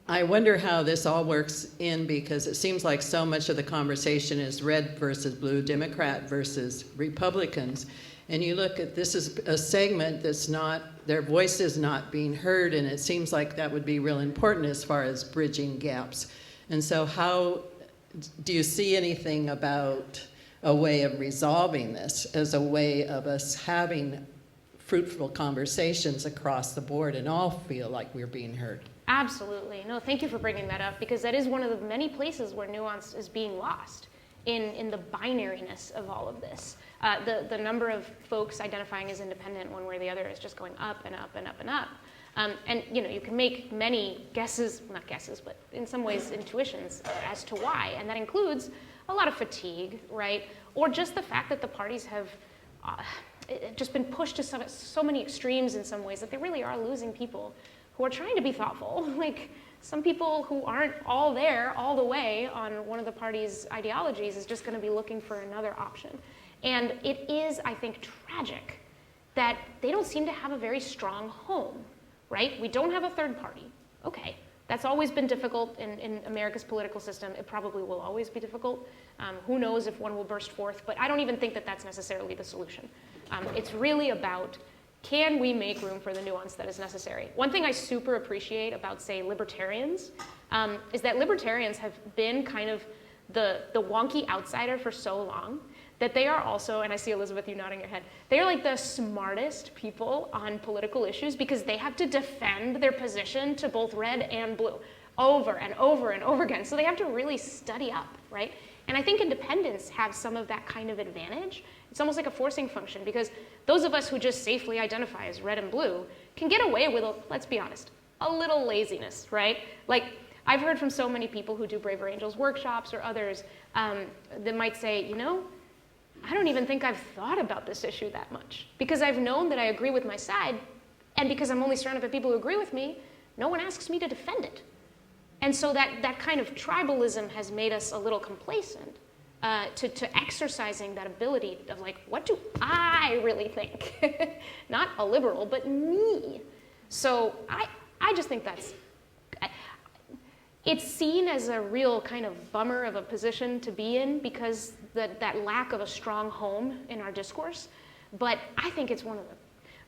I wonder how this all works in, because it seems like so much of the conversation is red versus blue, Democrat versus Republicans. And you look at, this is a segment that's not, their voice is not being heard, and it seems like that would be real important as far as bridging gaps. And so how, do you see anything about a way of resolving this as a way of us having fruitful conversations across the board and all feel like we're being heard? Absolutely. No, thank you for bringing that up, because that is one of the many places where nuance is being lost in the binariness of all of this. The number of folks identifying as independent one way or the other is just going up and up and up and up. And you know, you can make many guesses, not guesses, but in some ways intuitions as to why. And that includes a lot of fatigue, right? Or just the fact that the parties have just been pushed to so many extremes in some ways that they really are losing people who are trying to be thoughtful. Like, some people who aren't all there all the way on one of the party's ideologies is just going to be looking for another option. And it is, I think, tragic that they don't seem to have a very strong home, right? We don't have a third party. Okay, that's always been difficult in America's political system. It probably will always be difficult. Who knows if one will burst forth, but I don't even think that that's necessarily the solution. It's really about, can we make room for the nuance that is necessary? One thing I super appreciate about, say, libertarians, is that libertarians have been kind of the wonky outsider for so long that they are also, and I see Elizabeth, you nodding your head, they are like the smartest people on political issues, because they have to defend their position to both red and blue over and over and over again. So they have to really study up, right? And I think independents have some of that kind of advantage. It's almost like a forcing function, because those of us who just safely identify as red and blue can get away with, let's be honest, a little laziness, right? Like, I've heard from so many people who do Braver Angels workshops or others that might say, you know, I don't even think I've thought about this issue that much, because I've known that I agree with my side, and because I'm only surrounded by people who agree with me, no one asks me to defend it. And so that kind of tribalism has made us a little complacent to exercising that ability of, like, what do I really think? Not a liberal, but me. So I just think it's seen as a real kind of bummer of a position to be in, because that lack of a strong home in our discourse. But I think it's one of the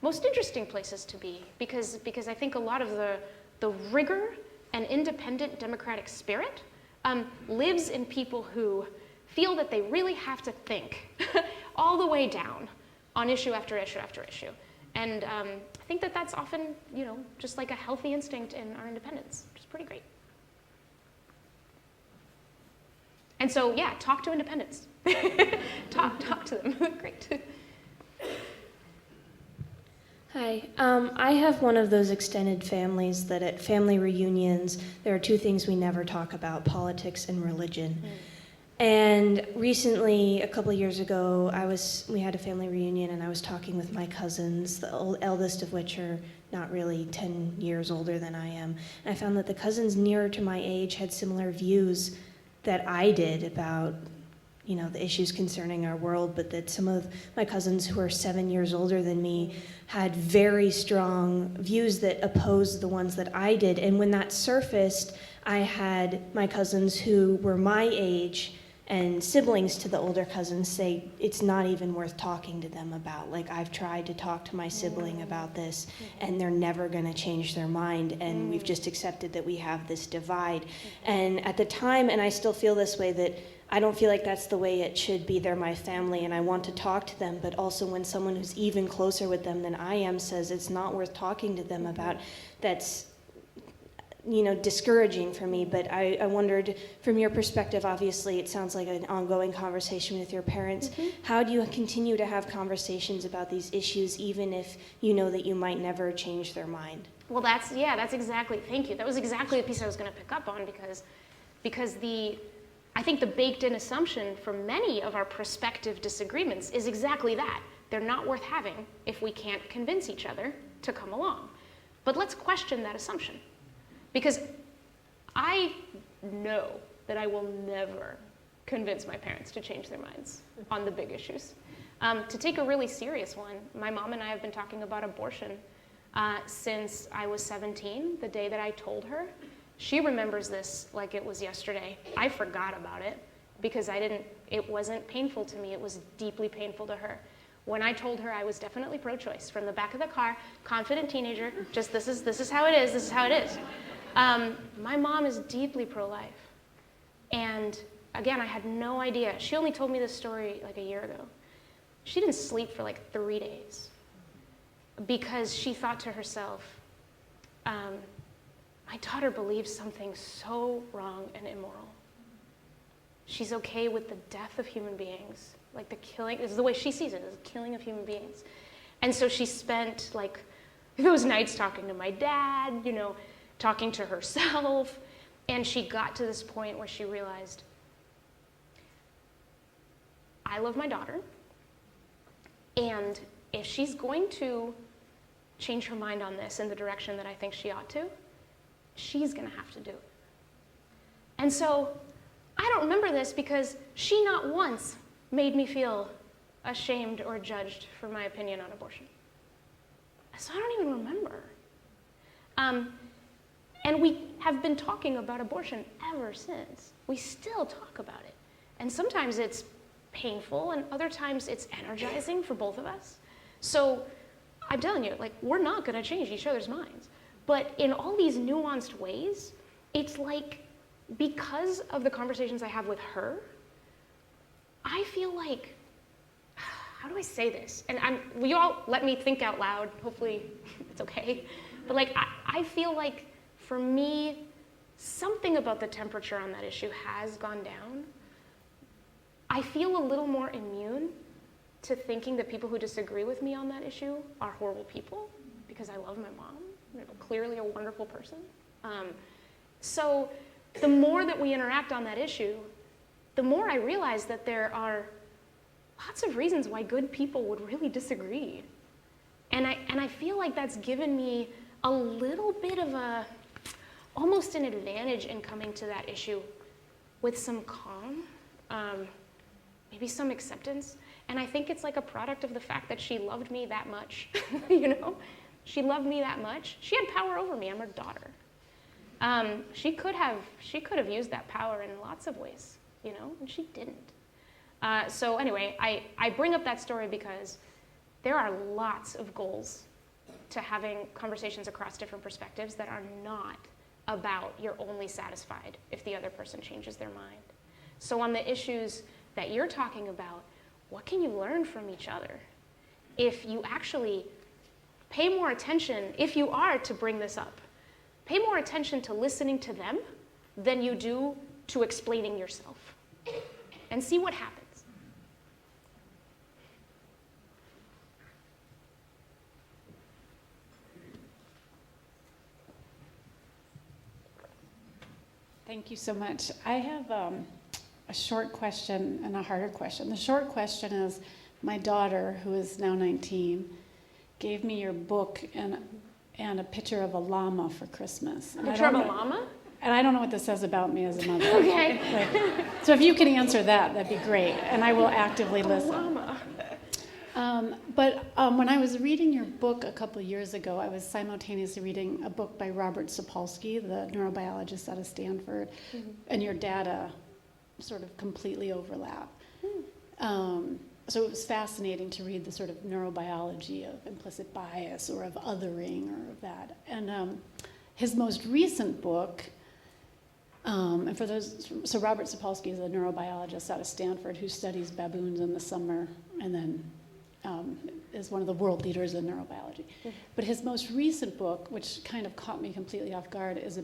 most interesting places to be, because I think a lot of the rigor and independent democratic spirit lives in people who feel that they really have to think all the way down on issue after issue after issue. And I think that that's often, you know, just like a healthy instinct in our independence, which is pretty great. And so, yeah, talk to independents. talk to them. Great. Hi. I have one of those extended families that at family reunions, there are two things we never talk about: politics and religion. And recently, a couple of years ago, we had a family reunion, and I was talking with my cousins, the eldest of which are not really 10 years older than I am. And I found that the cousins nearer to my age had similar views that I did about, the issues concerning our world, but that some of my cousins who are 7 years older than me had very strong views that opposed the ones that I did. And when that surfaced, I had my cousins who were my age and siblings to the older cousins say it's not even worth talking to them about. Like, I've tried to talk to my sibling about this, and they're never going to change their mind, and we've just accepted that we have this divide. And at the time, and I still feel this way, that I don't feel like that's the way it should be. They're my family, and I want to talk to them, but also when someone who's even closer with them than I am says it's not worth talking to them about, that's discouraging for me. But I wondered, from your perspective, obviously it sounds like an ongoing conversation with your parents. How do you continue to have conversations about these issues, even if you know that you might never change their mind? Well, that's exactly, thank you. That was exactly the piece I was going to pick up on, because I think the baked-in assumption for many of our prospective disagreements is exactly that. They're not worth having if we can't convince each other to come along. But let's question that assumption. Because I know that I will never convince my parents to change their minds on the big issues. To take a really serious one, my mom and I have been talking about abortion since I was 17, the day that I told her. She remembers this like it was yesterday. I forgot about it because it wasn't painful to me. It was deeply painful to her. When I told her I was definitely pro-choice, from the back of the car, confident teenager, just this is how it is, this is how it is. My mom is deeply pro-life. And again, I had no idea. She only told me this story like a year ago. She didn't sleep for like 3 days because she thought to herself, my daughter believes something so wrong and immoral. She's okay with the death of human beings, like the killing, this is the way she sees it, as the killing of human beings. And so she spent like those nights talking to my dad, talking to herself, and she got to this point where she realized, I love my daughter, and if she's going to change her mind on this in the direction that I think she ought to, she's going to have to do it. And so I don't remember this because she not once made me feel ashamed or judged for my opinion on abortion. So I don't even remember. And we have been talking about abortion ever since. We still talk about it. And sometimes it's painful, and other times it's energizing for both of us. So I'm telling you, we're not going to change each other's minds. But in all these nuanced ways, it's like, because of the conversations I have with her, I feel like, how do I say this? And will you all let me think out loud? Hopefully it's okay. But I feel like, for me, something about the temperature on that issue has gone down. I feel a little more immune to thinking that people who disagree with me on that issue are horrible people, because I love my mom. Clearly a wonderful person. So the more that we interact on that issue, the more I realize that there are lots of reasons why good people would really disagree. And I feel like that's given me a little bit of almost an advantage in coming to that issue with some calm, maybe some acceptance. And I think it's like a product of the fact that she loved me that much, She loved me that much. She had power over me. I'm her daughter. She could have used that power in lots of ways, and she didn't. So anyway, I bring up that story because there are lots of goals to having conversations across different perspectives that are not about you're only satisfied if the other person changes their mind. So on the issues that you're talking about, what can you learn from each other if you actually pay more attention, if you are to bring this up, pay more attention to listening to them than you do to explaining yourself, and see what happens. Thank you so much. I have a short question and a harder question. The short question is, my daughter, who is now 19, gave me your book and a picture of a llama for Christmas. Picture of a llama? and I don't know what this says about me as a mother. Okay. So if you can answer that, that'd be great, and I will actively listen. But when I was reading your book a couple of years ago, I was simultaneously reading a book by Robert Sapolsky, the neurobiologist out of Stanford, and your data sort of completely overlap. So it was fascinating to read the sort of neurobiology of implicit bias or of othering or of that. And his most recent book, and for those, so Robert Sapolsky is a neurobiologist out of Stanford who studies baboons in the summer and then is one of the world leaders in neurobiology. But his most recent book, which kind of caught me completely off guard, it's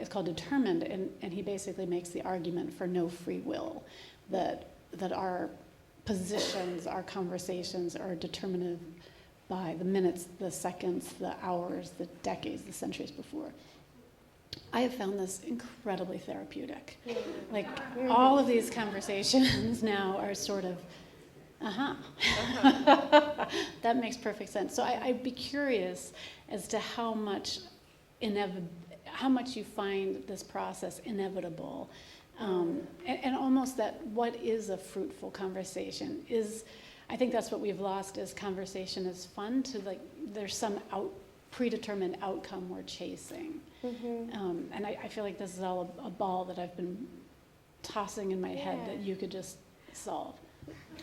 called Determined, and he basically makes the argument for no free will, that our positions, our conversations are determined by the minutes, the seconds, the hours, the decades, the centuries before. I have found this incredibly therapeutic. Like, all of these conversations now are sort of, that makes perfect sense. So I'd be curious as to how much you find this process inevitable, and almost that what is a fruitful conversation is. I think that's what we've lost, is conversation is fun to, like, there's some predetermined outcome we're chasing. And I feel like this is all a ball that I've been tossing in my head that you could just solve.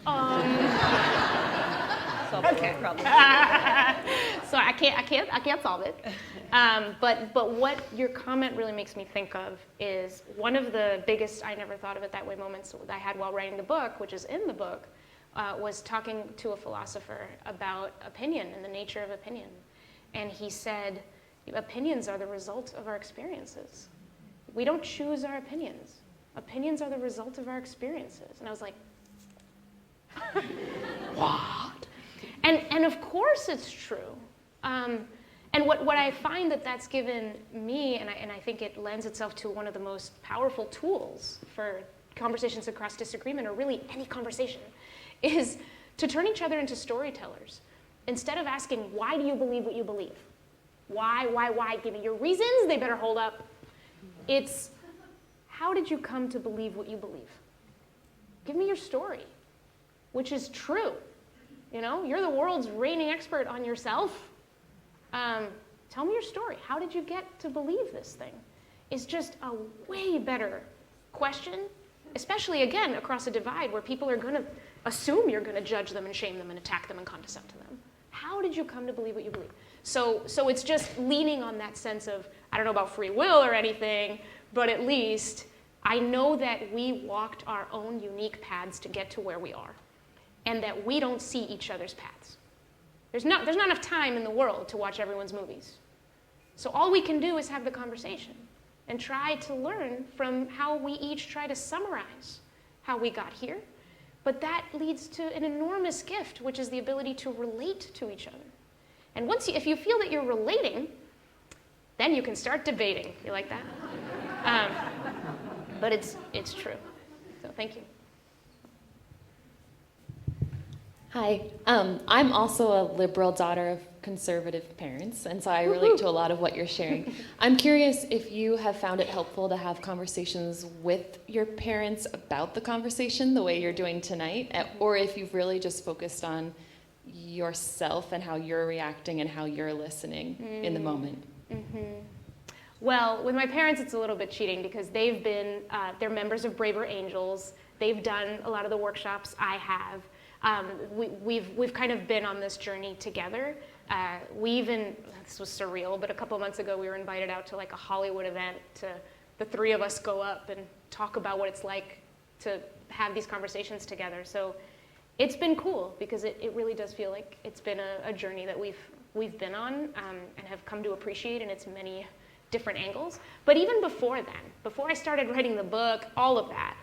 Okay. So I can't solve it. But what your comment really makes me think of is one of the biggest I never thought of it that way moments that I had while writing the book, which is in the book, was talking to a philosopher about opinion and the nature of opinion. And he said, opinions are the result of our experiences. We don't choose our opinions. Opinions are the result of our experiences. And I was like, what? And of course it's true. And what I find that's given me, and I think it lends itself to one of the most powerful tools for conversations across disagreement, or really any conversation, is to turn each other into storytellers. Instead of asking, why do you believe what you believe? Why? Give me your reasons, they better hold up. It's, how did you come to believe what you believe? Give me your story, which is true. You know, you're the world's reigning expert on yourself. Tell me your story. How did you get to believe this thing? It's just a way better question, especially, again, across a divide where people are going to assume you're going to judge them and shame them and attack them and condescend to them. How did you come to believe what you believe? So it's just leaning on that sense of, I don't know about free will or anything, but at least I know that we walked our own unique paths to get to where we are, and that we don't see each other's paths. There's not enough time in the world to watch everyone's movies. So all we can do is have the conversation and try to learn from how we each try to summarize how we got here. But that leads to an enormous gift, which is the ability to relate to each other. And if you feel that you're relating, then you can start debating. You like that? But it's true. So thank you. Hi, I'm also a liberal daughter of conservative parents, and so I relate to a lot of what you're sharing. I'm curious if you have found it helpful to have conversations with your parents about the conversation the way you're doing tonight, or if you've really just focused on yourself and how you're reacting and how you're listening in the moment. Well, with my parents, it's a little bit cheating because they've been, they're members of Braver Angels. They've done a lot of the workshops I have. We've kind of been on this journey together. This was surreal, but a couple months ago we were invited out to like a Hollywood event to the three of us go up and talk about what it's like to have these conversations together. So it's been cool because it really does feel like it's been a journey that we've been on and have come to appreciate in its many different angles. But even before then, before I started writing the book, all of that,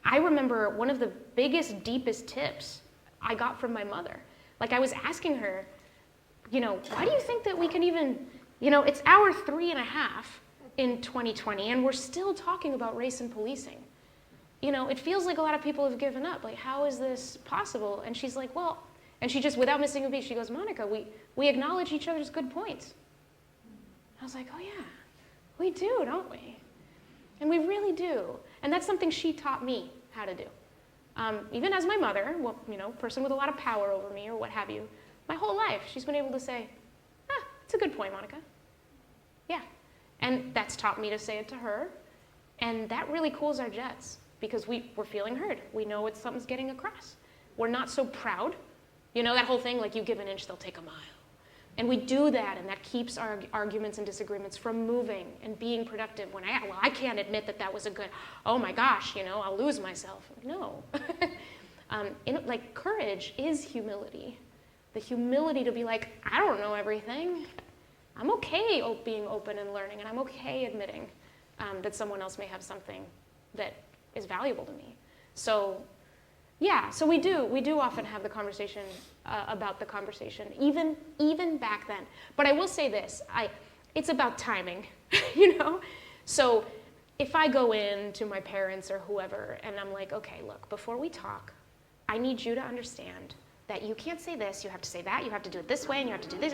I remember one of the biggest, deepest tips I got from my mother. Like, I was asking her, why do you think that we can even, it's hour 3.5 in 2020, and we're still talking about race and policing. It feels like a lot of people have given up. Like, how is this possible? And she's like, well, and she just, without missing a beat, she goes, Monica, we acknowledge each other's good points. I was like, oh yeah, we do, don't we? And we really do. And that's something she taught me how to do. Even as my mother, well, person with a lot of power over me or what have you, my whole life she's been able to say, it's a good point, Monica. Yeah. And that's taught me to say it to her. And that really cools our jets because we're feeling heard. We know something's getting across. We're not so proud. That whole thing, like you give an inch, they'll take a mile. And we do that, and that keeps our arguments and disagreements from moving and being productive. When I can't admit that was a good, oh my gosh, I'll lose myself. No. Courage is humility. The humility to be like, I don't know everything. I'm okay being open and learning, and I'm okay admitting that someone else may have something that is valuable to me. So, yeah, so we do often have the conversation about the conversation, even back then. But I will say this, it's about timing, So if I go in to my parents or whoever, and I'm like, okay, look, before we talk, I need you to understand that you can't say this, you have to say that, you have to do it this way, and you have to do this.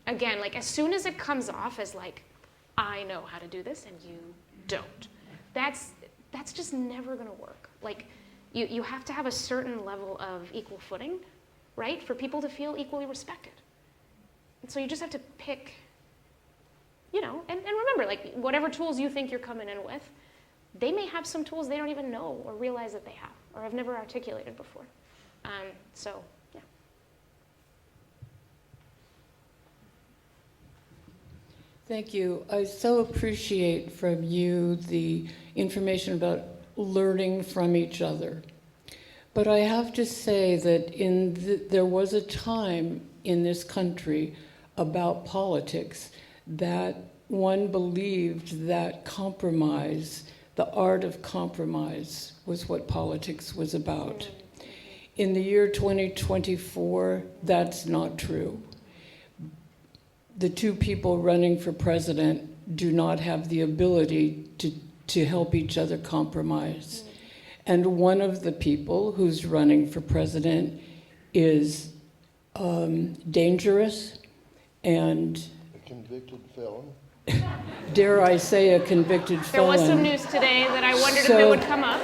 Again, as soon as it comes off as I know how to do this and you don't, that's just never gonna work. You have to have a certain level of equal footing, right, for people to feel equally respected. And so you just have to pick, and remember, whatever tools you think you're coming in with, they may have some tools they don't even know or realize that they have or have never articulated before. So, yeah. Thank you. I so appreciate from you the information about learning from each other. But I have to say that there was a time in this country about politics that one believed that compromise, the art of compromise, was what politics was about. In the year 2024, that's not true. The two people running for president do not have the ability to help each other compromise. And one of the people who's running for president is dangerous and... A convicted felon? Dare I say a convicted felon. There was some news today that I wondered if it would come up.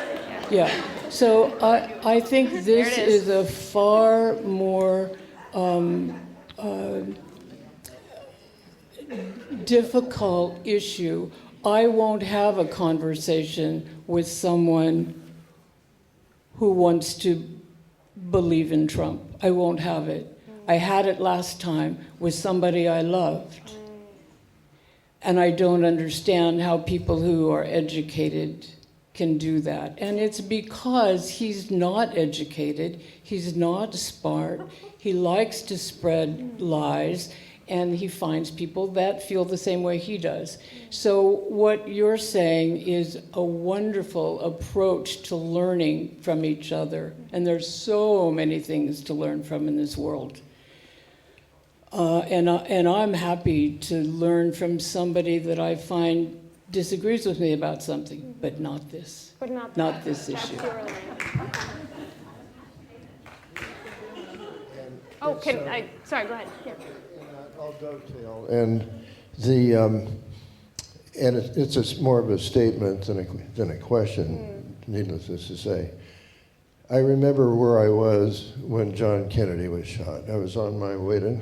Yeah, so I think this is a far more difficult issue. I won't have a conversation with someone who wants to believe in Trump. I won't have it. I had it last time with somebody I loved. And I don't understand how people who are educated can do that. And it's because he's not educated, he's not smart, he likes to spread lies, and he finds people that feel the same way he does. So what you're saying is a wonderful approach to learning from each other. And there's so many things to learn from in this world. And I'm happy to learn from somebody that I find disagrees with me about something, but not this. But not this issue. Sorry, go ahead. Yeah. I'll dovetail. And it's more of a statement than a question, needless to say. I remember where I was when John Kennedy was shot. I was on my way to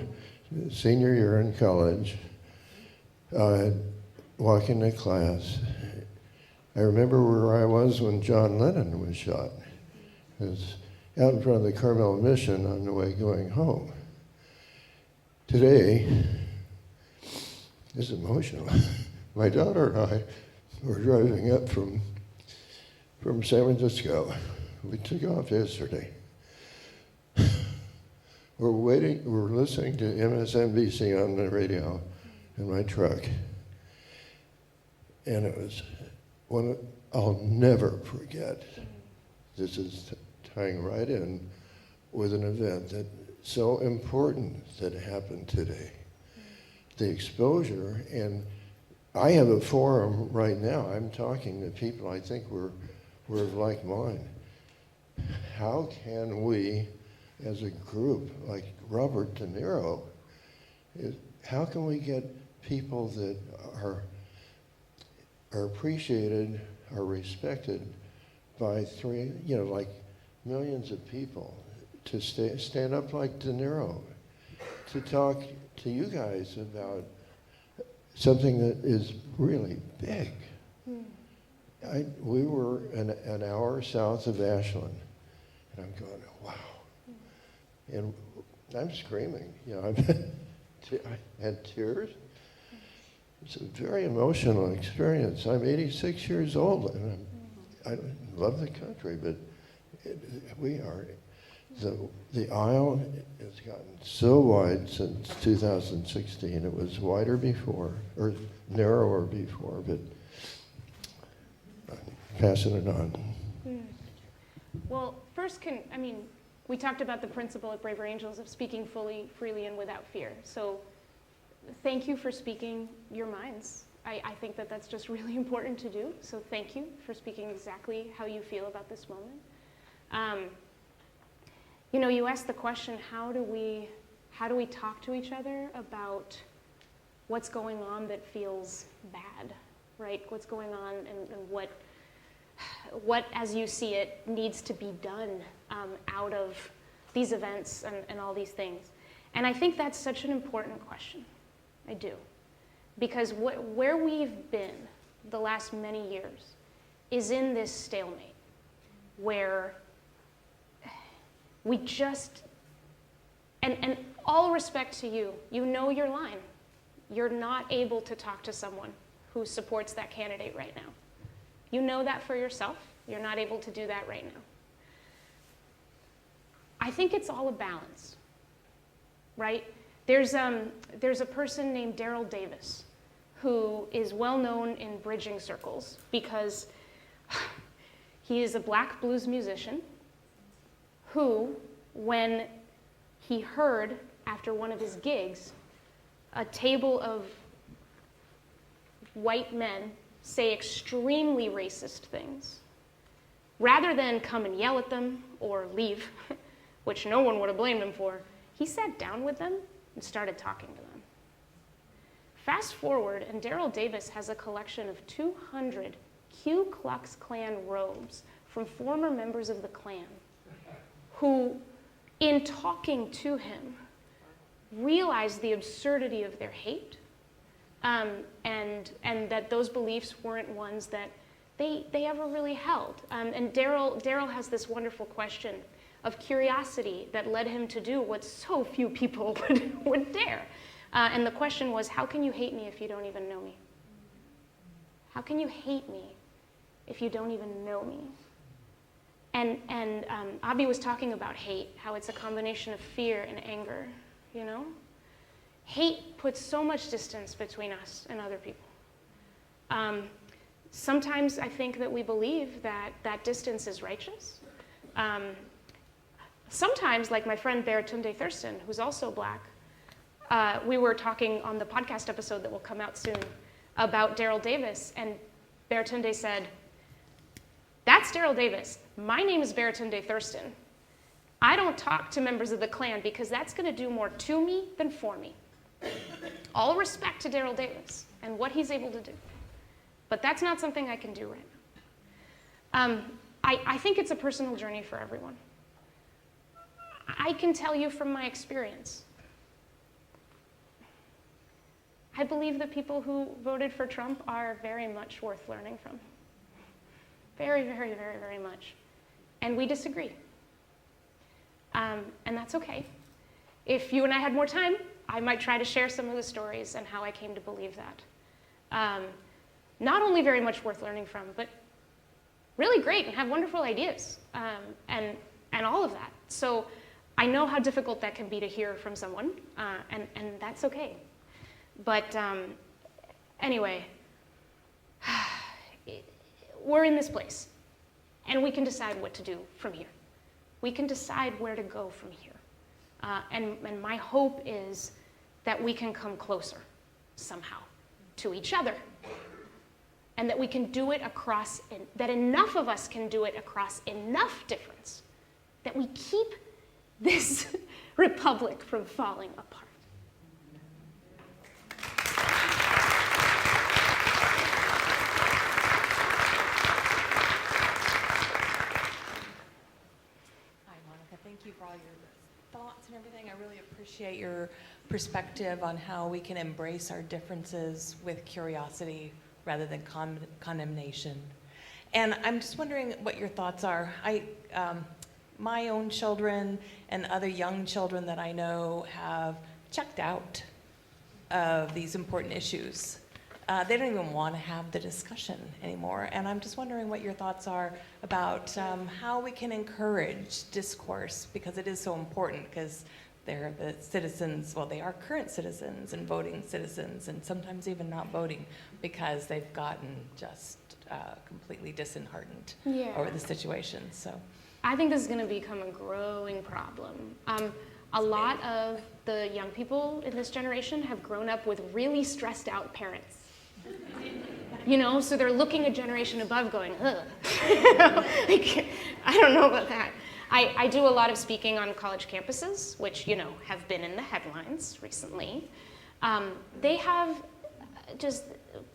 senior year in college, walking to class. I remember where I was when John Lennon was shot. I was out in front of the Carmel Mission on the way going home. Today, it's emotional. My daughter and I were driving up from San Francisco. We took off yesterday. We're listening to MSNBC on the radio in my truck. And it was one I'll never forget. This is tying right in with an event that's so important that happened today. The exposure, and I have a forum right now. I'm talking to people I think we're of like mind. How can we, as a group, like Robert De Niro, how can we get people that are appreciated, are respected by like millions of people, to stand up like De Niro, to talk to you guys about something that is really big. We were an hour south of Ashland, and I'm going, wow. And I'm screaming, I had tears. It's a very emotional experience. I'm 86 years old, and I love the country, but the aisle has gotten so wide since 2016. It was wider before, or narrower before, but I'm passing it on. Well, first, we talked about the principle at Braver Angels of speaking fully, freely, and without fear. So thank you for speaking your minds. I think that that's just really important to do. So thank you for speaking exactly how you feel about this moment. You asked the question, how do we talk to each other about what's going on that feels bad, right? What's going on and what, as you see it, needs to be done out of these events and all these things. And I think that's such an important question. I do. Because where we've been the last many years is in this stalemate where we just, and all respect to you, you know your line. You're not able to talk to someone who supports that candidate right now. You know that for yourself. You're not able to do that right now. I think it's all a balance, right? There's a person named Daryl Davis who is well known in bridging circles because he is a black blues musician who, when he heard after one of his gigs a table of white men say extremely racist things, rather than come and yell at them or leave, which no one would have blamed him for, he sat down with them and started talking to them. Fast forward, and Daryl Davis has a collection of 200 Ku Klux Klan robes from former members of the Klan who, in talking to him, realized the absurdity of their hate, and that those beliefs weren't ones that they ever really held. And Daryl has this wonderful question of curiosity that led him to do what so few people would dare. And the question was, how can you hate me if you don't even know me? How can you hate me if you don't even know me? And Abhi was talking about hate, how it's a combination of fear and anger, you know? Hate puts so much distance between us and other people. Sometimes I think that we believe that that distance is righteous. Sometimes, like my friend Baratunde Thurston, who's also black, we were talking on the podcast episode that will come out soon about Daryl Davis, and Baratunde said, "That's Daryl Davis. My name is Baratunde Thurston. I don't talk to members of the Klan because that's going to do more to me than for me." All respect to Daryl Davis and what he's able to do. But that's not something I can do right now. I think it's a personal journey for everyone. I can tell you from my experience, I believe the people who voted for Trump are very much worth learning from. Very, very, very, very much. And we disagree. And that's okay. If you and I had more time, I might try to share some of the stories and how I came to believe that. Not only very much worth learning from, but really great and have wonderful ideas, and all of that. So I know how difficult that can be to hear from someone, and that's okay. But anyway, we're in this place, and we can decide what to do from here. We can decide where to go from here. And my hope is that we can come closer somehow to each other, and that we can do it across, that enough of us can do it across enough difference that we keep this republic from falling apart. perspective on how we can embrace our differences with curiosity rather than condemnation. And I'm just wondering what your thoughts are. My own children and other young children that I know have checked out of these important issues. They don't even want to have the discussion anymore. And I'm just wondering what your thoughts are about how we can encourage discourse, because it is so important, because they're the citizens, well, they are current citizens and voting citizens, and sometimes even not voting because they've gotten just completely disheartened over the situation. So I think this is going to become a growing problem. A lot of the young people in this generation have grown up with really stressed out parents. You know, so they're looking a generation above going, ugh. Like, I don't know about that. I do a lot of speaking on college campuses, which, you know, have been in the headlines recently. They have just,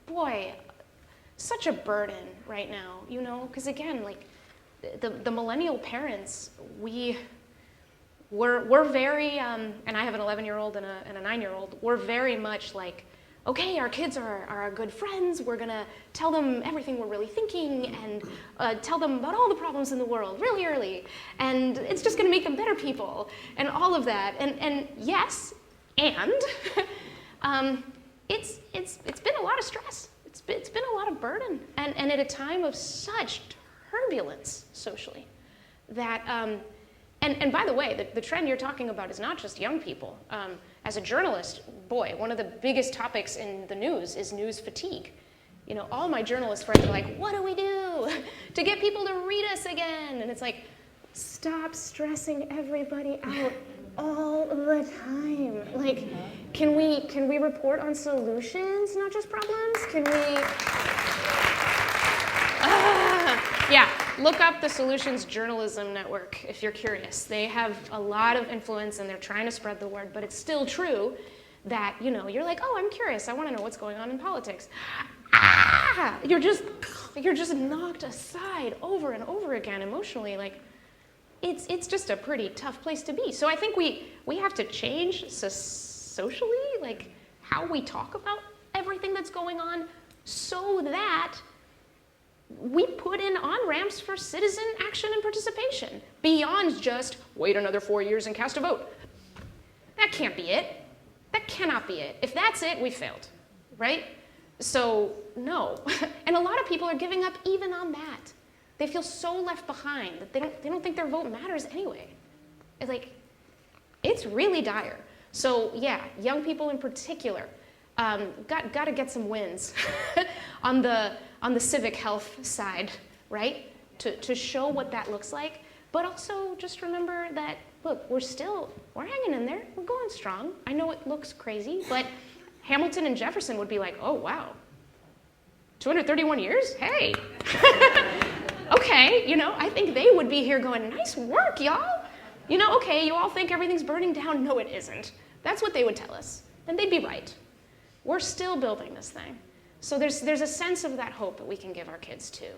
boy, such a burden right now, you know, because again, like, the millennial parents, we're very, and I have an 11-year-old and a 9-year-old, we're very much like, okay, our kids are our good friends, we're gonna tell them everything we're really thinking and tell them about all the problems in the world really early, and it's just gonna make them better people, and all of that, and yes, and it's been a lot of stress, it's been a lot of burden, and at a time of such turbulence socially, that, and by the way, the trend you're talking about is not just young people. As a journalist, boy, one of the biggest topics in the news is news fatigue. You know, all my journalist friends are like, what do we do to get people to read us again? And it's like, stop stressing everybody out all the time. Like, can we report on solutions, not just problems? Can we? Yeah, look up the Solutions Journalism Network if you're curious. They have a lot of influence and they're trying to spread the word, but it's still true that, you know, you're like, oh, I'm curious, I want to know what's going on in politics. You're just knocked aside over and over again emotionally. Like, it's just a pretty tough place to be. So I think we have to change socially, like, how we talk about everything that's going on, so that we put in on-ramps for citizen action and participation beyond just wait another 4 years and cast a vote. That can't be it. That cannot be it. If that's it, we failed, right? So no. And a lot of people are giving up even on that. They feel so left behind that they don't think their vote matters anyway. It's like, it's really dire. So yeah, young people in particular, got to get some wins on the civic health side, right? To show what that looks like, but also just remember that, look, we're hanging in there, we're going strong. I know it looks crazy, but Hamilton and Jefferson would be like, oh wow, 231 years, hey. Okay, you know, I think they would be here going, nice work, y'all. You know, okay, you all think everything's burning down, no it isn't. That's what they would tell us, and they'd be right. We're still building this thing. So there's a sense of that hope that we can give our kids too.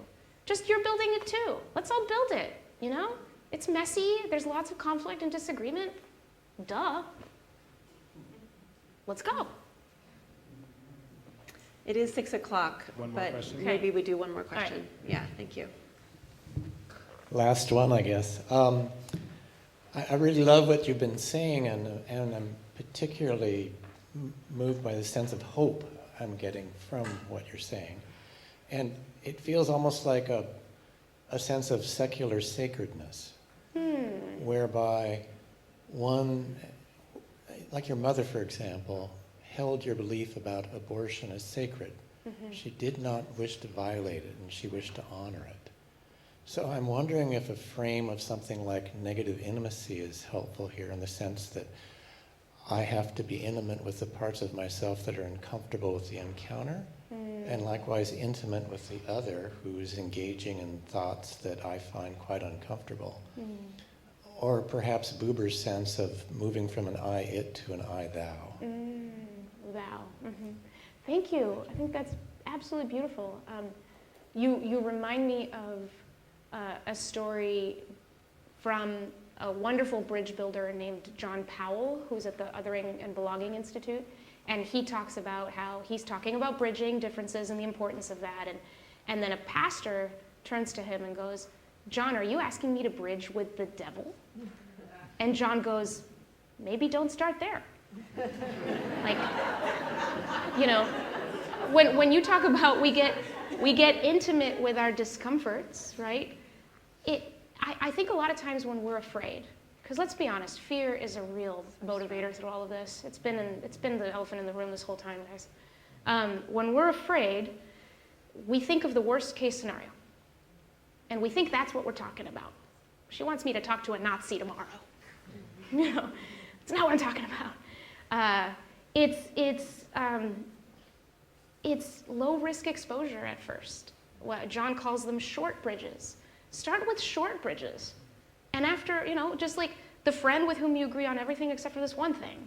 Just you're building it too. Let's all build it, you know? It's messy, there's lots of conflict and disagreement. Duh. Let's go. It is 6 o'clock, but maybe we do one more question. Right. Yeah, thank you. Last one, I guess. I really love what you've been saying, and I'm particularly moved by the sense of hope I'm getting from what you're saying. And it feels almost like a sense of secular sacredness, whereby one, like your mother, for example, held your belief about abortion as sacred. Mm-hmm. She did not wish to violate it, and she wished to honor it. So I'm wondering if a frame of something like negative intimacy is helpful here, in the sense that I have to be intimate with the parts of myself that are uncomfortable with the encounter, and likewise intimate with the other who's engaging in thoughts that I find quite uncomfortable. Or perhaps Buber's sense of moving from an I-it to an I-thou. Thou. Mm-hmm. Thank you. I think that's absolutely beautiful. You remind me of a story from a wonderful bridge builder named John Powell, who's at the Othering and Belonging Institute. And he talks about how he's talking about bridging differences and the importance of that. And then a pastor turns to him and goes, John, are you asking me to bridge with the devil? And John goes, maybe don't start there. Like, you know, when you talk about we get intimate with our discomforts, right? I think a lot of times when we're afraid, because let's be honest, fear is a real motivator through all of this. It's been the elephant in the room this whole time, guys. When we're afraid, we think of the worst case scenario. And we think that's what we're talking about. She wants me to talk to a Nazi tomorrow. You know, it's not what I'm talking about. It's low risk exposure at first. Well, John calls them short bridges. Start with short bridges. And after, you know, just like the friend with whom you agree on everything except for this one thing,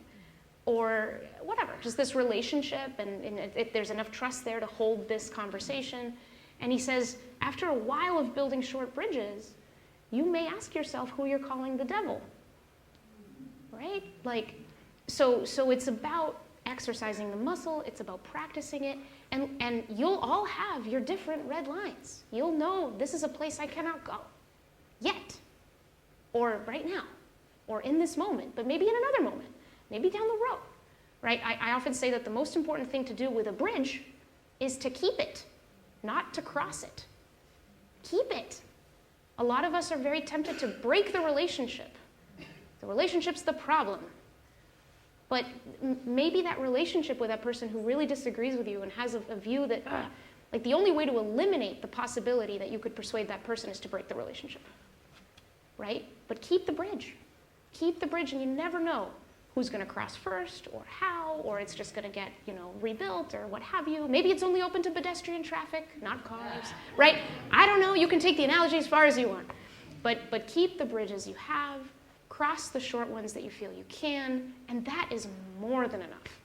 or whatever, just this relationship, and if there's enough trust there to hold this conversation. And he says, after a while of building short bridges, you may ask yourself who you're calling the devil, right? Like, so it's about exercising the muscle, it's about practicing it, and you'll all have your different red lines. You'll know this is a place I cannot go yet, or right now, or in this moment, but maybe in another moment, maybe down the road, right? I often say that the most important thing to do with a bridge is to keep it, not to cross it. Keep it. A lot of us are very tempted to break the relationship. The relationship's the problem. But maybe that relationship with that person who really disagrees with you and has a view that, like the only way to eliminate the possibility that you could persuade that person is to break the relationship, right? But keep the bridge. Keep the bridge, and you never know who's going to cross first or how, or it's just going to get, you know, rebuilt or what have you. Maybe it's only open to pedestrian traffic, not cars, right? I don't know. You can take the analogy as far as you want. But keep the bridges you have, cross the short ones that you feel you can, and that is more than enough.